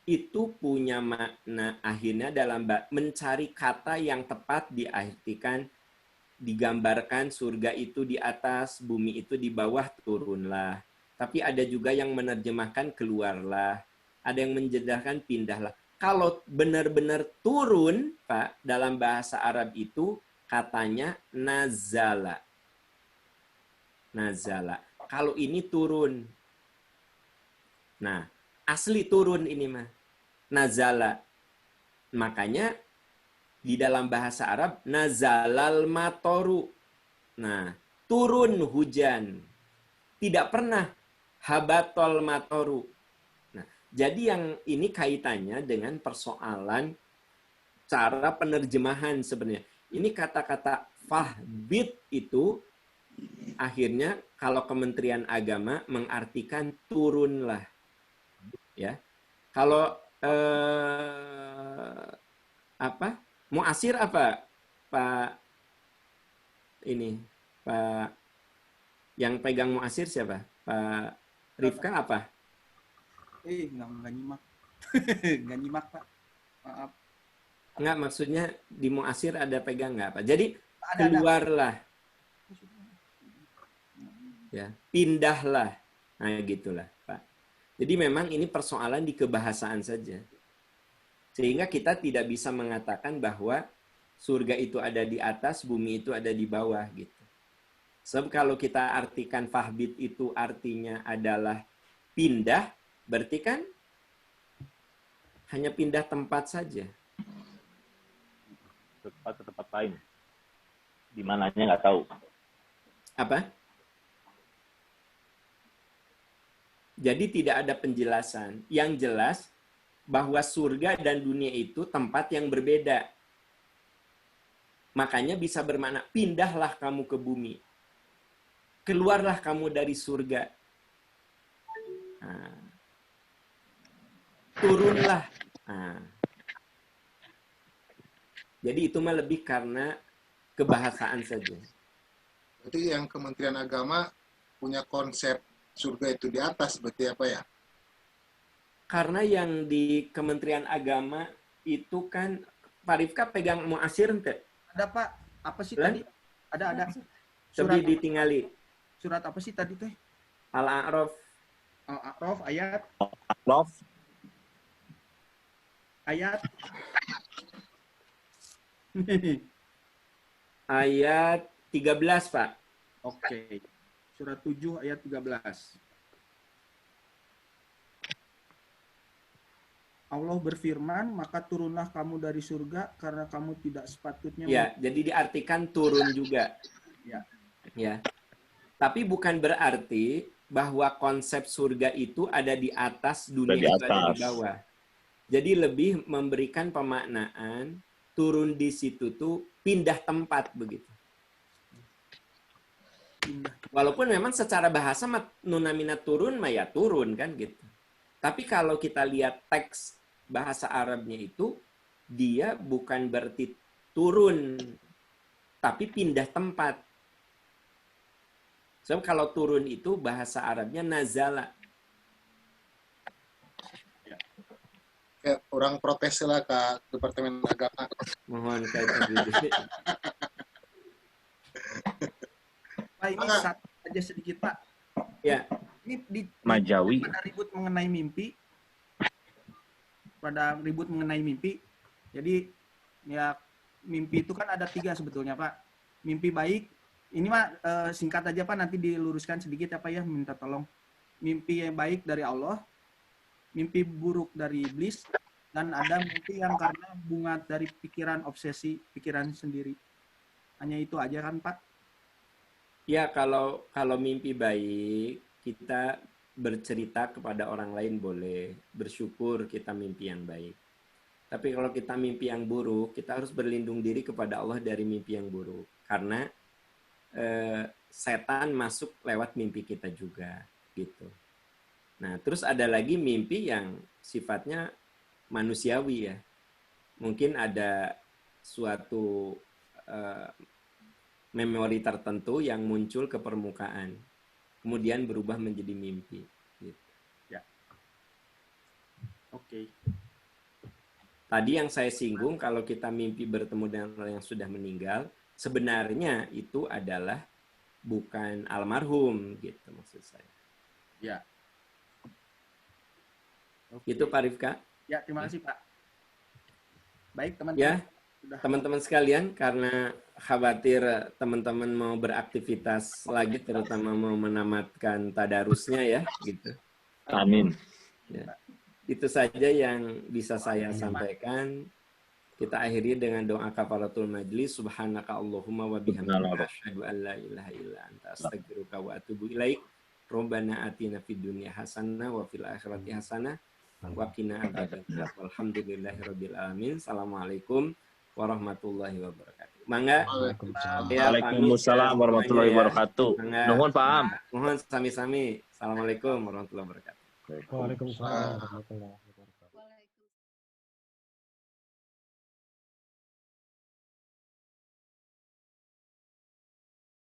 itu punya makna akhirnya dalam mencari kata yang tepat diartikan, digambarkan surga itu di atas, bumi itu di bawah, turunlah. Tapi ada juga yang menerjemahkan keluarlah, ada yang menjedahkan pindahlah. Kalau benar-benar turun, Pak, dalam bahasa Arab itu katanya nazala. Nazala. Kalau ini turun. Nah, asli turun ini mah. Nazala. Makanya di dalam bahasa Arab nazalal matoru. Nah, turun hujan. Tidak pernah habatol matoru. Nah, jadi yang ini kaitannya dengan persoalan cara penerjemahan sebenarnya. Ini kata-kata fahbit itu akhirnya kalau Kementerian Agama mengartikan turunlah. Ya. Kalau apa? Muasir apa? Pak ini, Pak yang pegang muasir siapa? Pak Rifka apa? Nggak nyimak. Nggak nyimak, Pak. Maaf. Enggak, maksudnya di muasir ada pegang nggak apa? Jadi Ada. keluarlah. Ya, pindahlah. Nah, gitulah, Pak. Jadi memang ini persoalan di kebahasaan saja. Sehingga kita tidak bisa mengatakan bahwa surga itu ada di atas, bumi itu ada di bawah gitu. Sebab kalau kita artikan fahbit itu artinya adalah pindah, berarti kan hanya pindah tempat saja. Ke tempat lain. Di mananya nggak tahu. Apa? Jadi tidak ada penjelasan. Yang jelas bahwa surga dan dunia itu tempat yang berbeda. Makanya bisa bermakna pindahlah kamu ke bumi. Keluarlah kamu dari surga. Nah. Turunlah. Nah. Jadi itu mah lebih karena kebahasaan saja. Berarti yang Kementerian Agama punya konsep surga itu di atas, berarti apa ya? Karena yang di Kementerian Agama itu kan, Pak Rifka pegang muasir ente? Ada, Pak. Apa sih Lan? tadi? Ada. Coba ditinggali. Surat apa sih tadi teh? Al-A'raf. Al-A'raf ayat Love. Ayat 13, Pak. Oke. Surat 7 ayat 13. Allah berfirman, maka turunlah kamu dari surga karena kamu tidak sepatutnya. Ya, jadi diartikan turun juga. Ya. Ya. Tapi bukan berarti bahwa konsep surga itu ada di atas, dunia Ada di itu ada di atas. bawah. Jadi lebih memberikan pemaknaan turun di situ tuh pindah tempat begitu. Walaupun memang secara bahasa nunamina turun, mah ya turun kan gitu. Tapi kalau kita lihat teks bahasa Arabnya itu, dia bukan berarti turun, tapi pindah tempat. So, kalau turun itu bahasa Arabnya nazala. Kayak orang protes lah ke Departemen Agama. Mohon kaitan dulu. Pak, ini satu aja sedikit, Pak. Ya. Ini Majawi. pada ribut mengenai mimpi. Jadi ya mimpi itu kan ada 3 sebetulnya, Pak. Mimpi baik. Ini mah singkat aja, Pak, nanti diluruskan sedikit apa ya, minta tolong. Mimpi yang baik dari Allah, mimpi buruk dari iblis, dan ada mimpi yang karena bunga dari pikiran, obsesi pikiran sendiri. Hanya itu aja kan, Pak? Ya, kalau mimpi baik, kita bercerita kepada orang lain boleh. Bersyukur kita mimpi yang baik. Tapi kalau kita mimpi yang buruk, kita harus berlindung diri kepada Allah dari mimpi yang buruk. Karena setan masuk lewat mimpi kita juga. Gitu. Nah, terus ada lagi mimpi yang sifatnya manusiawi ya. Mungkin ada suatu memori tertentu yang muncul ke permukaan, kemudian berubah menjadi mimpi. Gitu. Ya. Oke. Tadi yang saya singgung, kalau kita mimpi bertemu dengan orang yang sudah meninggal, sebenarnya itu adalah bukan almarhum, gitu maksud saya. Ya. Oke. Itu Pak Rifka. Ya, terima kasih, Pak. Baik, teman-teman. Ya, teman-teman sekalian, karena khawatir teman-teman mau beraktivitas lagi, terutama mau menamatkan tadarusnya ya, gitu. Amin. Ya. Itu saja yang bisa saya sampaikan. Kita akhiri dengan doa kafaratul majlis. Subhanaka Allahumma wa bihamdika asyhadu an la ilaha illa anta astaghfiruka wa atubu ilaik. Rabbana atina fid dunya hasanah wa fil akhirati hasanah wa qina adzabannar. Walhamdulillahirabbil alamin. Assalamualaikum warahmatullahi wabarakatuh. Mangga. Waalaikumsalam warahmatullahi wabarakatuh. Nuhun paham. Mohon sami-sami. Assalamualaikum warahmatullahi wabarakatuh. Waalaikumsalam warahmatullahi wabarakatuh.